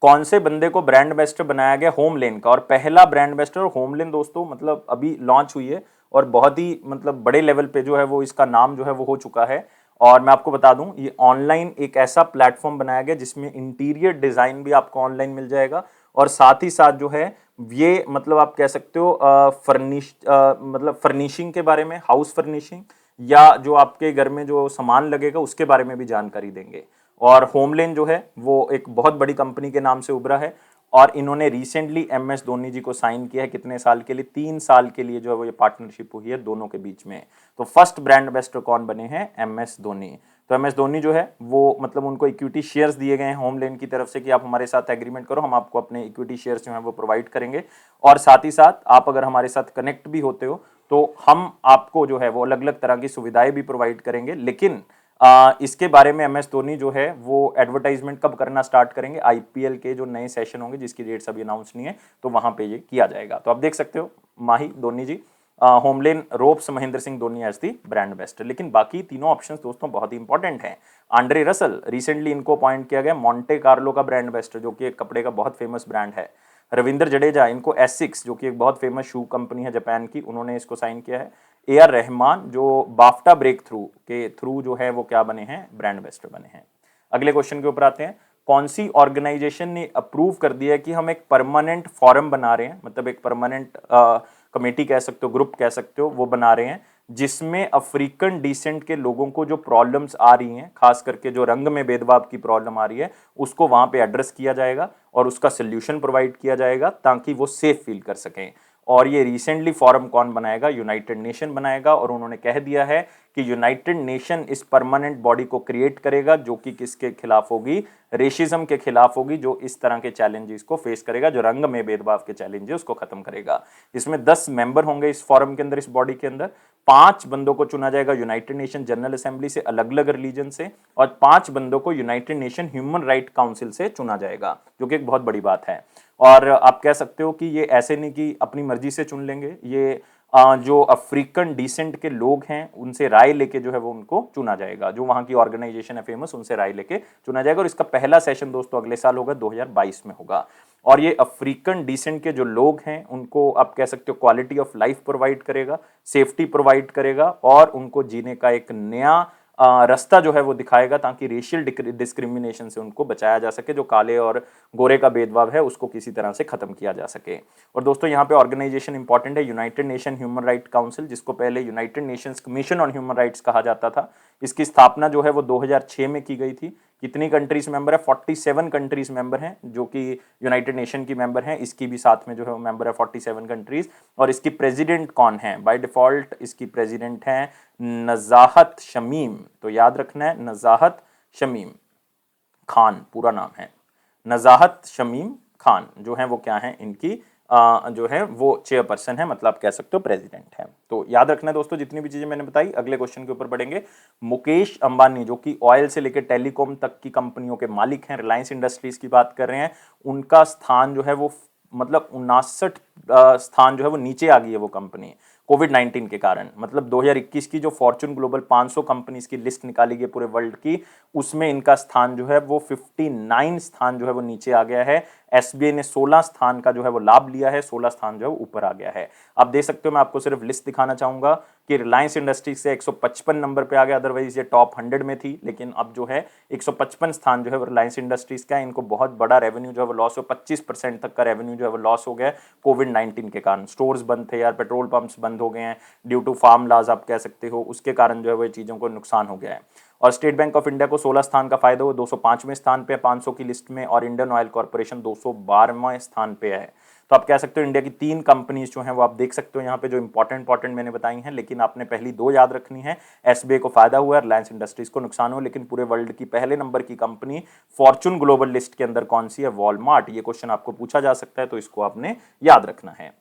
कौन से बंदे को ब्रांड एम्बेसडर बनाया गया होमलेन का? और पहला ब्रांड एम्बेसडर होमलेन दोस्तों मतलब अभी लॉन्च हुई है और बहुत ही मतलब बड़े लेवल पे जो है वो इसका नाम जो है वो हो चुका है। और मैं आपको बता दूं ये ऑनलाइन एक ऐसा प्लेटफॉर्म बनाया गया जिसमें इंटीरियर डिजाइन भी आपको ऑनलाइन मिल जाएगा और साथ ही साथ जो है ये मतलब आप कह सकते हो मतलब फर्निशिंग के बारे में, हाउस फर्निशिंग या जो आपके घर में जो सामान लगेगा उसके बारे में भी जानकारी देंगे। और होमलेन जो है वो एक बहुत बड़ी कंपनी के नाम से उभरा है और इन्होंने रिसेंटली एमएस धोनी जी को साइन किया है। कितने साल के लिए? 3 साल के लिए जो है वो ये पार्टनरशिप हुई है दोनों के बीच में। तो फर्स्ट ब्रांड एम्बेसडर कौन बने हैं? एमएस धोनी। तो एमएस धोनी जो है वो मतलब उनको इक्विटी शेयर्स दिए गए हैं होमलेन की तरफ से कि आप हमारे साथ एग्रीमेंट करो, हम आपको अपने इक्विटी शेयर्स जो है वो प्रोवाइड करेंगे। और साथ ही साथ आप अगर हमारे साथ कनेक्ट भी होते हो तो हम आपको जो है वो अलग अलग तरह की सुविधाएं भी प्रोवाइड करेंगे। लेकिन इसके बारे में एमएस धोनी जो है वो एडवर्टाइजमेंट कब करना स्टार्ट करेंगे? आईपीएल के जो नए सेशन होंगे जिसकी डेट्स अभी अनाउंस नहीं है तो वहां पे ये किया जाएगा। तो आप देख सकते हो माही धोनी जी, होमलेन, रोप्स, Mahendra Singh Dhoni as the brand ambassador. लेकिन बाकी तीनों ऑप्शंस दोस्तों बहुत ही इंपॉर्टेंट हैं। आंड्रे रसल रिसेंटली इनको अपॉइंट किया गया मॉन्टे कार्लो का ब्रांड एम्बेसडर जो कि एक कपड़े का बहुत फेमस ब्रांड है। रविंद्र जडेजा इनको एसिक्स जो कि एक बहुत फेमस शू कंपनी है जापान की, उन्होंने इसको साइन किया है। ए आर रहमान जो बाफ्टा ब्रेक थ्रू के थ्रू जो है वो क्या बने हैं? ब्रांड एम्बेसडर बने हैं। अगले क्वेश्चन के ऊपर आते हैं। कौन सी ऑर्गेनाइजेशन ने अप्रूव कर दिया है कि हम एक परमानेंट फोरम बना रहे हैं, मतलब एक परमानेंट कमेटी कह सकते हो, ग्रुप कह सकते हो, वो बना रहे हैं जिसमें अफ्रीकन डिसेंट के लोगों को जो प्रॉब्लम्स आ रही हैं, खास करके जो रंग में भेदभाव की प्रॉब्लम आ रही है, उसको वहां पे एड्रेस किया जाएगा और उसका सोल्यूशन प्रोवाइड किया जाएगा ताकि वो सेफ फील कर सकें। और ये रिसेंटली फोरम कौन बनाएगा? यूनाइटेड नेशन बनाएगा। और उन्होंने कह दिया है कि यूनाइटेड नेशन इस परमानेंट बॉडी को क्रिएट करेगा जो कि किसके खिलाफ होगी? रेशिज्म के खिलाफ होगी, जो इस तरह के चैलेंजेस को फेस करेगा, जो रंग में भेदभाव के चैलेंजेस उसको खत्म करेगा। इसमें 10 मेंबर होंगे इस फोरम के अंदर, इस बॉडी के अंदर। 5 बंदों को चुना जाएगा यूनाइटेड नेशन जनरल असेंबली से, अलग अलग रिलीजन से, और 5 बंदों को United nation human right council से चुना जाएगा, जो कि एक बहुत बड़ी बात है। और आप कह सकते हो कि ये ऐसे नहीं कि अपनी मर्जी से चुन लेंगे, ये जो अफ्रीकन डिसेंट के लोग हैं उनसे राय लेके जो है वो उनको चुना जाएगा, जो वहां की ऑर्गेनाइजेशन है फेमस, उनसे राय लेके चुना जाएगा। और इसका पहला सेशन दोस्तों अगले साल होगा, 2022 में होगा। और ये अफ्रीकन डिसेंट के जो लोग हैं उनको आप कह सकते हो क्वालिटी ऑफ लाइफ प्रोवाइड करेगा, सेफ्टी प्रोवाइड करेगा, और उनको जीने का एक नया रास्ता जो है वो दिखाएगा ताकि रेशियल डिस्क्रिमिनेशन से उनको बचाया जा सके, जो काले और गोरे का भेदभाव है उसको किसी तरह से खत्म किया जा सके। और दोस्तों यहाँ पे ऑर्गेनाइजेशन इंपॉर्टेंट है, United nation human right council, जिसको पहले United Nations commission on human rights कहा जाता था। इसकी स्थापना जो है वो 2006 में की गई थी। कितनी कंट्रीज मेंबर है? 47 कंट्रीज मेंबर हैं, जो कि यूनाइटेड नेशन की मेंबर हैं। इसकी भी साथ में जो है वो मेंबर है 47 कंट्रीज। और इसकी प्रेसिडेंट कौन है? बाय डिफॉल्ट इसकी प्रेसिडेंट है नजाहत शमीम। तो याद रखना है, नजाहत शमीम खान पूरा नाम है। नजाहत शमीम खान जो है वो क्या है, इनकी जो है वो चेयरपर्सन है, मतलब आप कह सकते हो प्रेसिडेंट है। तो याद रखना है दोस्तों, जितनी भी चीजें मैंने बताई। अगले क्वेश्चन के ऊपर बढ़ेंगे। मुकेश अंबानी जो कि ऑयल से लेकर टेलीकॉम तक की कंपनियों के मालिक हैं, रिलायंस इंडस्ट्रीज की बात कर रहे हैं, उनका स्थान जो है वो मतलब 59 स्थान जो है वो नीचे आ गई है वो कंपनी, कोविड-19 के कारण। मतलब 2021 की जो फॉर्च्यून ग्लोबल 500 कंपनीज की लिस्ट निकाली गई पूरे वर्ल्ड की, उसमें इनका स्थान जो है वो 59 स्थान जो है वो नीचे आ गया है। एसबीआई ने 16 स्थान का जो है वो लाभ लिया है, 16 स्थान जो है वो ऊपर आ गया है। आप देख सकते हो, मैं आपको सिर्फ लिस्ट दिखाना चाहूंगा कि रिलायंस इंडस्ट्रीज से 155 नंबर पे आ गया, अदरवाइज ये टॉप 100 में थी, लेकिन अब जो है 155 स्थान जो है वो रिलायंस इंडस्ट्रीज का है। इनको बहुत बड़ा रेवेन्यू जो है वो लॉस हो, 25% तक का रेवेन्यू जो है वो लॉस हो गया कोविड-19 के कारण। स्टोर्स बंद थे यार, पेट्रोल पंप्स बंद हो गए हैं ड्यू टू फार्म लॉज आप कह सकते हो, उसके कारण जो है वो चीज़ों को नुकसान हो गया है। और स्टेट बैंक ऑफ इंडिया को 16 स्थान का फायदा हुआ, 205वें स्थान पे 500 की लिस्ट में। और इंडियन ऑयल कॉर्पोरेशन 212वें स्थान पे है। तो आप कह सकते हो इंडिया की 3 कंपनीज जो हैं वो आप देख सकते हो यहाँ पे, जो इंपॉर्टेंट मैंने बताई हैं, लेकिन आपने पहली 2 याद रखनी है। एसबीआई को फायदा हुआ, रिलायंस इंडस्ट्रीज को नुकसान हुआ, लेकिन पूरे वर्ल्ड की पहले नंबर की कंपनी फॉर्च्यून ग्लोबल लिस्ट के अंदर कौन सी है? वॉलमार्ट। ये क्वेश्चन आपको पूछा जा सकता है, तो इसको आपने याद रखना है।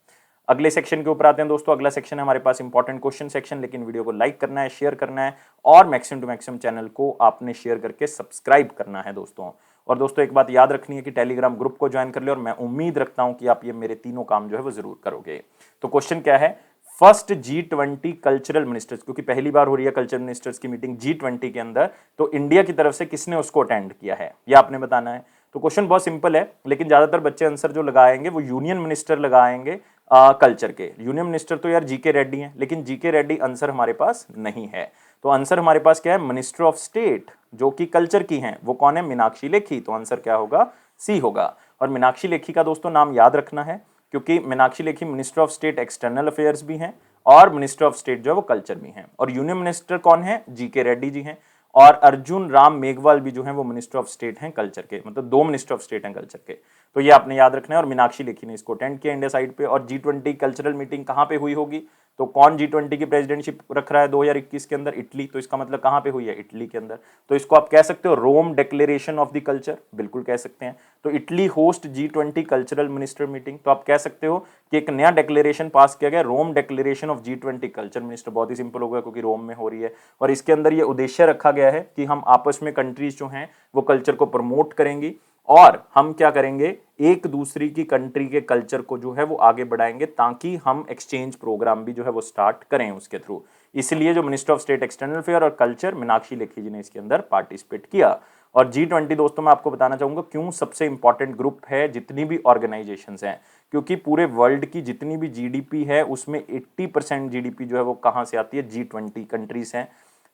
अगले सेक्शन के ऊपर आते हैं दोस्तों। अगला सेक्शन है हमारे पास इंपॉर्टेंट क्वेश्चन सेक्शन, लेकिन वीडियो को लाइक करना है, शेयर करना है, और मैक्सिमम टू मैक्सिमम चैनल को आपने शेयर करके सब्सक्राइब करना है दोस्तों। और दोस्तों एक बात याद रखनी है कि टेलीग्राम ग्रुप को ज्वाइन कर ले, और मैं उम्मीद रखता हूं कि आप ये मेरे तीनों काम जो है वो जरूर करोगे। तो क्वेश्चन क्या है? फर्स्ट G20 कल्चरल मिनिस्टर्स, क्योंकि पहली बार हो रही है कल्चरल मिनिस्टर्स की मीटिंग G20 के अंदर, तो इंडिया की तरफ से किसने उसको अटेंड किया है, यह आपने बताना है। तो क्वेश्चन बहुत सिंपल है, लेकिन ज्यादातर बच्चे आंसर जो लगाएंगे वो यूनियन मिनिस्टर लगाएंगे कल्चर के। यूनियन मिनिस्टर तो यार जीके रेड्डी हैं, लेकिन जीके रेड्डी आंसर हमारे पास नहीं है। तो आंसर हमारे पास क्या है? मिनिस्टर ऑफ स्टेट जो कि कल्चर की हैं, वो कौन है? मीनाक्षी लेखी। तो आंसर क्या होगा? सी होगा। और मीनाक्षी लेखी का दोस्तों नाम याद रखना है, क्योंकि Meenakshi Lekhi minister of state external affairs भी हैं और मिनिस्टर ऑफ स्टेट जो है वो कल्चर भी हैं। और यूनियन मिनिस्टर कौन है? जीके रेड्डी जी हैं। और अर्जुन राम मेघवाल भी जो है वो मिनिस्टर ऑफ स्टेट हैं कल्चर के, मतलब 2 मिनिस्टर ऑफ स्टेट हैं कल्चर के। तो ये आपने याद रखना है। और मीनाक्षी लेखी ने इसको अटेंड किया इंडिया साइड पे। और G20 कल्चरल मीटिंग कहाँ पे हुई होगी? तो कौन G20 की प्रेसिडेंटशिप रख रहा है 2021 के अंदर? इटली। तो इसका मतलब कहाँ पे हुई है? इटली के अंदर। तो इसको आप कह सकते हो रोम डिक्लेरेशन ऑफ द कल्चर, बिल्कुल कह सकते हैं। तो Italy host G20 cultural minister meeting. तो आप कह सकते हो कि एक नया डिक्लेरेशन पास किया गया, Rome declaration of G20 culture minister. बहुत ही सिंपल होगा क्योंकि रोम में हो रही है। और इसके अंदर ये उद्देश्य रखा गया है कि हम आपस में कंट्रीज जो हैं वो कल्चर को प्रमोट करेंगी, और हम क्या करेंगे? एक दूसरी की कंट्री के कल्चर को जो है वो आगे बढ़ाएंगे, ताकि हम एक्सचेंज प्रोग्राम भी जो है वो स्टार्ट करें उसके थ्रू। इसलिए जो minister of state external affair और कल्चर मीनाक्षी लेखी जी ने इसके अंदर पार्टिसिपेट किया। और G20 दोस्तों मैं आपको बताना चाहूंगा क्यों सबसे इंपॉर्टेंट ग्रुप है जितनी भी ऑर्गेनाइजेशंस हैं, क्योंकि पूरे वर्ल्ड की जितनी भी जीडीपी है उसमें 80% जीडीपी जो है वो कहां से आती है? G20 कंट्रीज हैं।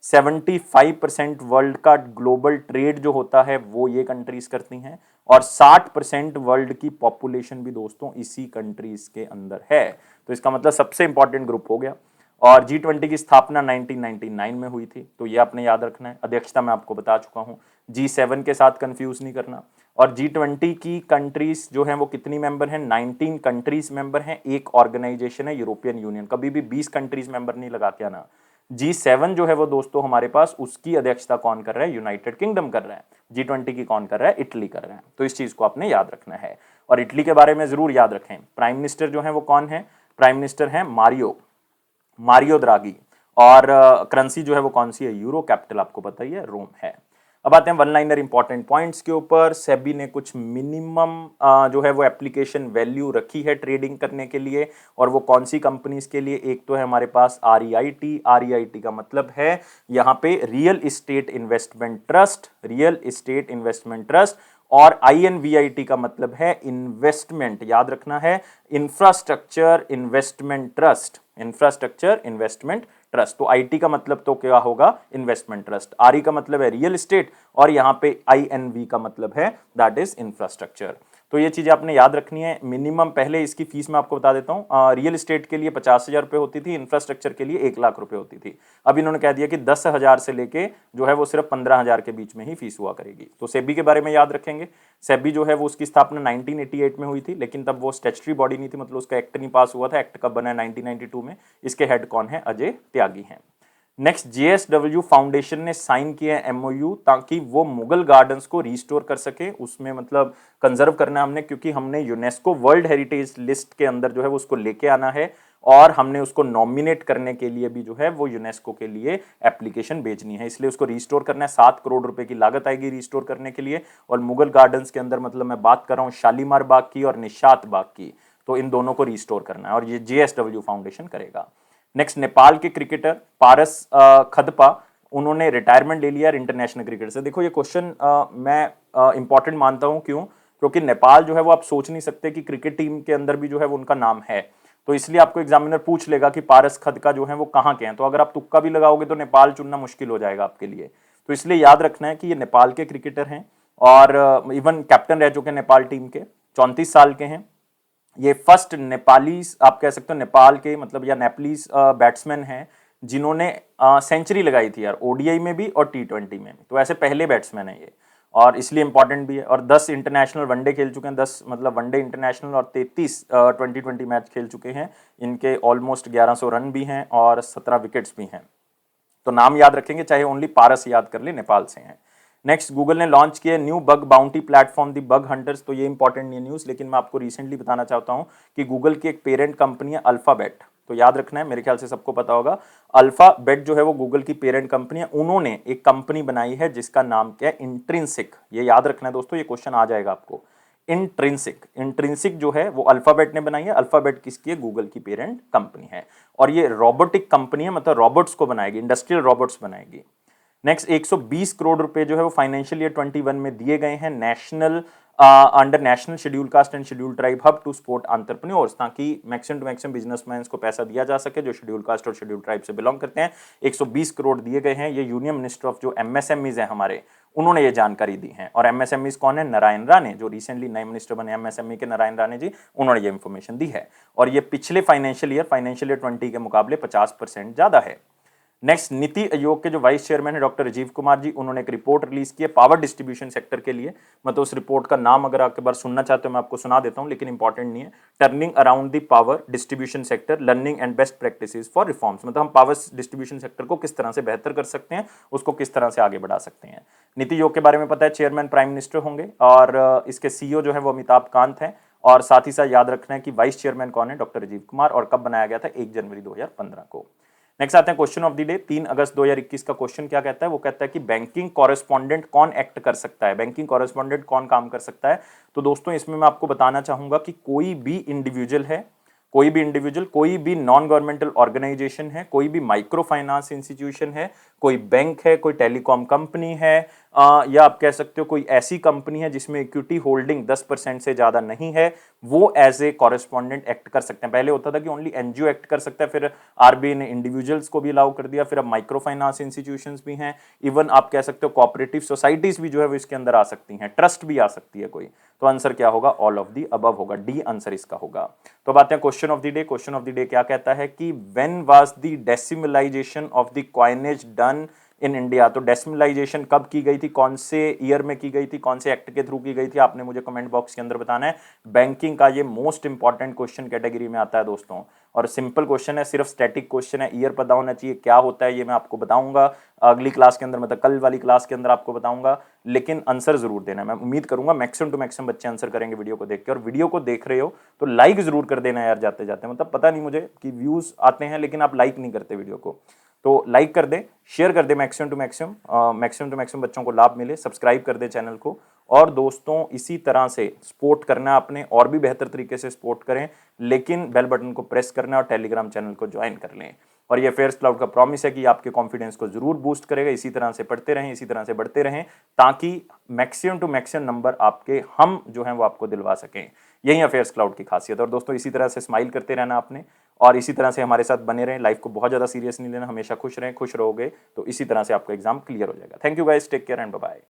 75% वर्ल्ड का ग्लोबल ट्रेड जो होता है वो ये कंट्रीज करती हैं, और 60% वर्ल्ड की पॉपुलेशन भी दोस्तों इसी कंट्रीज के अंदर है। तो इसका मतलब सबसे इंपॉर्टेंट ग्रुप हो गया। और G20 की स्थापना 1999 में हुई थी, तो ये आपने याद रखना है। अध्यक्षता मैं आपको बता चुका हूं, G7 के साथ कंफ्यूज नहीं करना। और G20 की कंट्रीज जो हैं वो कितनी मेंबर हैं? 19 कंट्रीज मेंबर हैं। एक ऑर्गेनाइजेशन है यूरोपियन यूनियन, कभी भी 20 कंट्रीज मेंबर नहीं लगा के आना। G7 जो है वो दोस्तों हमारे पास, उसकी अध्यक्षता कौन कर रहा है? यूनाइटेड किंगडम कर रहा है। G20 की कौन कर रहा है? इटली कर रहा है। तो इस चीज को आपने याद रखना है, और इटली के बारे में जरूर याद रखें। प्राइम मिनिस्टर जो है वो कौन है? प्राइम मिनिस्टर है मारियो मारियो द्रागी। और करेंसी जो है वो कौन सी है? यूरो। कैपिटल आपको पता ही है, रोम है। अब आते हैं वन लाइनर इंपॉर्टेंट पॉइंट्स के ऊपर। सेबी ने कुछ मिनिमम जो है वो एप्लीकेशन वैल्यू रखी है ट्रेडिंग करने के लिए, और वो कौन सी कंपनीज के लिए? एक तो है हमारे पास REIT। REIT का मतलब है यहाँ पे real estate investment trust, real estate investment trust. और INVIT का मतलब है इन्वेस्टमेंट, याद रखना है, infrastructure investment trust, infrastructure investment trust. तो IT का मतलब तो क्या होगा? Investment trust. RE का मतलब है रियल एस्टेट, और यहां पे INV का मतलब है दैट इज इंफ्रास्ट्रक्चर। तो ये चीजें आपने याद रखनी है। मिनिमम पहले इसकी फीस मैं आपको बता देता हूं। रियल एस्टेट के लिए 50,000 रुपए होती थी, इंफ्रास्ट्रक्चर के लिए 1,00,000 रुपए होती थी। अब इन्होंने कह दिया कि 10,000 से लेके जो है वो सिर्फ 15,000 के बीच में ही फीस हुआ करेगी। तो सेबी के बारे में याद रखेंगे। सेबी जो है वो उसकी स्थापना 1988 में हुई थी, लेकिन तब वो स्टैट्यूटरी बॉडी नहीं थी, मतलब उसका एक्ट नहीं पास हुआ था। एक्ट कब बना है? 1992 में। इसके हेड कौन है? अजय त्यागी हैं। नेक्स्ट, JSW फाउंडेशन ने साइन किया है MOU, ताकि वो मुगल गार्डन्स को रिस्टोर कर सके। उसमें मतलब कंजर्व करना है हमने, क्योंकि हमने यूनेस्को वर्ल्ड हेरिटेज लिस्ट के अंदर जो है वो उसको लेके आना है, और हमने उसको नॉमिनेट करने के लिए भी जो है वो यूनेस्को के लिए एप्लीकेशन भेजनी है। इसलिए उसको रिस्टोर करना है। 7 करोड़ रुपए की लागत आएगी रिस्टोर करने के लिए। और मुगल गार्डन्स के अंदर मतलब मैं बात कर रहा हूँ शालीमार बाग की और निशात बाग की, तो इन दोनों को रिस्टोर करना है, और ये JSW फाउंडेशन करेगा। नेक्स्ट, नेपाल के क्रिकेटर पारस खदपा, उन्होंने रिटायरमेंट ले लिया इंटरनेशनल क्रिकेट से। देखो ये क्वेश्चन मैं इंपॉर्टेंट मानता हूं, क्यों? क्योंकि नेपाल जो है वो आप सोच नहीं सकते कि क्रिकेट टीम के अंदर भी जो है वो उनका नाम है। तो इसलिए आपको एग्जामिनर पूछ लेगा कि पारस खदका जो है वो कहाँ के हैं, तो अगर आप तुक्का भी लगाओगे तो नेपाल चुनना मुश्किल हो जाएगा आपके लिए। तो इसलिए याद रखना है कि ये नेपाल के क्रिकेटर हैं, और इवन कैप्टन रह चुके हैं नेपाल टीम के, 34 साल के हैं। ये फर्स्ट नेपाली, आप कह सकते हो नेपाल के मतलब, या नेपलीज बैट्समैन हैं जिन्होंने सेंचुरी लगाई थी यार, ODI में भी और T20 में भी। तो ऐसे पहले बैट्समैन है ये, और इसलिए इंपॉर्टेंट भी है। और 10 इंटरनेशनल वनडे खेल चुके हैं, 10 मतलब वनडे इंटरनेशनल, और 33 2020 मैच खेल चुके हैं। इनके ऑलमोस्ट 1100 रन भी हैं और 17 विकेट्स भी हैं। तो नाम याद रखेंगे, चाहे ओनली पारस याद कर ले, नेपाल से हैं। नेक्स्ट, गूगल ने लॉन्च किया न्यू बग बाउंटी प्लेटफॉर्म दी बग हंटर्स। तो ये इंपॉर्टेंट नहीं न्यूज़, लेकिन मैं आपको रिसेंटली बताना चाहता हूं कि गूगल की एक पेरेंट कंपनी है अल्फाबेट। तो याद रखना है, मेरे ख्याल से सबको पता होगा। अल्फाबेट जो है वो गूगल की पेरेंट कंपनी है। उन्होंने एक कंपनी बनाई है जिसका नाम क्या है? इंट्रिंसिक। ये याद रखना है दोस्तों, ये क्वेश्चन आ जाएगा आपको। इंट्रिंसिक, इंट्रिंसिक जो है वो अल्फाबेट ने बनाई है। अल्फाबेट किसकी है? गूगल की पेरेंट कंपनी है। और ये रोबोटिक कंपनी है, मतलब रोबोट्स को बनाएगी, इंडस्ट्रियल रोबोट्स बनाएगी। नेक्स्ट, 120 करोड़ रुपए जो है वो फाइनेंशियल ईयर 21 में दिए गए हैं national under national schedule caste and schedule tribe hub to support entrepreneurs, ताकि मैक्सिमम टू मैक्सिमम बिजनेसमैन को पैसा दिया जा सके जो शेड्यूल कास्ट और शेड्यूल ट्राइब से बिलोंग करते हैं। 120 करोड़ दिए गए हैं। ये यूनियन मिनिस्टर ऑफ जो MSMEs है हमारे, उन्होंने ये जानकारी दी है। और MSMEs कौन है? नारायण राणे, जो रिसेंटली नए मिनिस्टर बने MSME के, नारायण राणे जी, उन्होंने ये इंफॉर्मेशन दी है। और ये पिछले फाइनेंशियल ईयर 20 के मुकाबले 50% ज्यादा है। नेक्स्ट, नीति आयोग के जो वाइस चेयरमैन है डॉक्टर राजीव कुमार जी, उन्होंने एक रिपोर्ट रिलीज की है पावर डिस्ट्रीब्यूशन सेक्टर के लिए। मतलब उस रिपोर्ट का नाम अगर आप एक बार सुनना चाहते हो मैं आपको सुना देता हूं, लेकिन इंपॉर्टेंट नहीं है। Turning around the power distribution sector, learning and best practices for reforms. मतलब हम पावर डिस्ट्रीब्यूशन सेक्टर को किस तरह से बेहतर कर सकते हैं, उसको किस तरह से आगे बढ़ा सकते हैं। नीति आयोग के बारे में पता है, चेयरमैन प्राइम मिनिस्टर होंगे, और इसके CEO जो है वो अमिताभ कांत है। और साथ ही साथ याद रखना है कि वाइस चेयरमैन कौन है? डॉक्टर राजीव कुमार। और कब बनाया गया था? 1 जनवरी 2015 को। नेक्स्ट आते हैं क्वेश्चन ऑफ द डे। 3 अगस्त 2021 का क्वेश्चन क्या कहता है? वो कहता है कि बैंकिंग कॉरेस्पॉन्डेंट कौन एक्ट कर सकता है, बैंकिंग कॉरेस्पॉन्डेंट कौन काम कर सकता है। तो दोस्तों इसमें मैं आपको बताना चाहूंगा कि कोई भी इंडिविजुअल है, कोई भी इंडिविजुअल, कोई भी नॉन गवर्नमेंटल ऑर्गेनाइजेशन है, कोई भी माइक्रो फाइनेंस इंस्टीट्यूशन है, कोई बैंक है, कोई टेलीकॉम कंपनी है, या आप कह सकते हो कोई ऐसी कंपनी है जिसमें इक्विटी होल्डिंग 10% से ज्यादा नहीं है, वो एज ए कॉरेस्पॉन्डेंट एक्ट कर सकते हैं। पहले होता था कि ओनली एनजीओ एक्ट कर सकता है, फिर आरबीआई ने इंडिविजुअल्स को भी अलाउ कर दिया, फिर अब माइक्रो फाइनेंस इंस्टीट्यूशंस भी हैं, इवन आप कह सकते हो कोऑपरेटिव सोसाइटीज भी जो है वो इसके अंदर आ सकती हैं, ट्रस्ट भी आ सकती है कोई। तो आंसर क्या होगा? ऑल ऑफ दी अबव होगा, डी आंसर इसका होगा। तो बात है question of the day. Question of the day क्या कहता है कि when was the decimalisation of the coinage done in India? तो डेसिमलाइजेशन कब की गई थी, कौन से ईयर में की गई थी, कौन से एक्ट के थ्रू की गई थी, आपने मुझे कमेंट बॉक्स के अंदर बताना है। बैंकिंग का ये मोस्ट इंपॉर्टेंट क्वेश्चन कैटेगरी में आता है दोस्तों, और सिंपल क्वेश्चन है, सिर्फ स्टैटिक क्वेश्चन है, ईयर पता होना चाहिए। क्या होता है ये मैं आपको बताऊंगा अगली क्लास के अंदर, मतलब कल वाली क्लास के अंदर आपको बताऊंगा, लेकिन आंसर जरूर देना है। मैं उम्मीद करूंगा मैक्सिमम टू मैक्सिमम बच्चे आंसर करेंगे वीडियो को देख के। और वीडियो को देख रहे हो तो लाइक जरूर कर देना यार जाते जाते, मतलब पता नहीं मुझे कि व्यूज आते हैं लेकिन आप लाइक नहीं करते वीडियो को, तो लाइक कर दें, शेयर कर दें मैक्सिमम टू मैक्सिमम बच्चों को लाभ मिले, सब्सक्राइब कर दें चैनल को। और दोस्तों इसी तरह से सपोर्ट करना आपने, और भी बेहतर तरीके से सपोर्ट करें, लेकिन बेल बटन को प्रेस करना और टेलीग्राम चैनल को ज्वाइन कर लें। और ये फेयर्स क्लाउड का प्रॉमिस है कि आपके कॉन्फिडेंस को जरूर बूस्ट करेगा। इसी तरह से पढ़ते रहें, इसी तरह से बढ़ते रहें, ताकि मैक्सिमम टू मैक्सिमम नंबर आपके हम जो हैं वो आपको दिलवा सकें। यही अफेयर्स क्लाउड की खासियत। और दोस्तों इसी तरह से स्माइल करते रहना आपने, और इसी तरह से हमारे साथ बने रहें। लाइफ को बहुत ज़्यादा सीरियस नहीं लेना, हमेशा खुश रहें, खुश रहोगे तो इसी तरह से आपका एग्जाम क्लियर हो जाएगा। Thank you guys, take care and bye bye.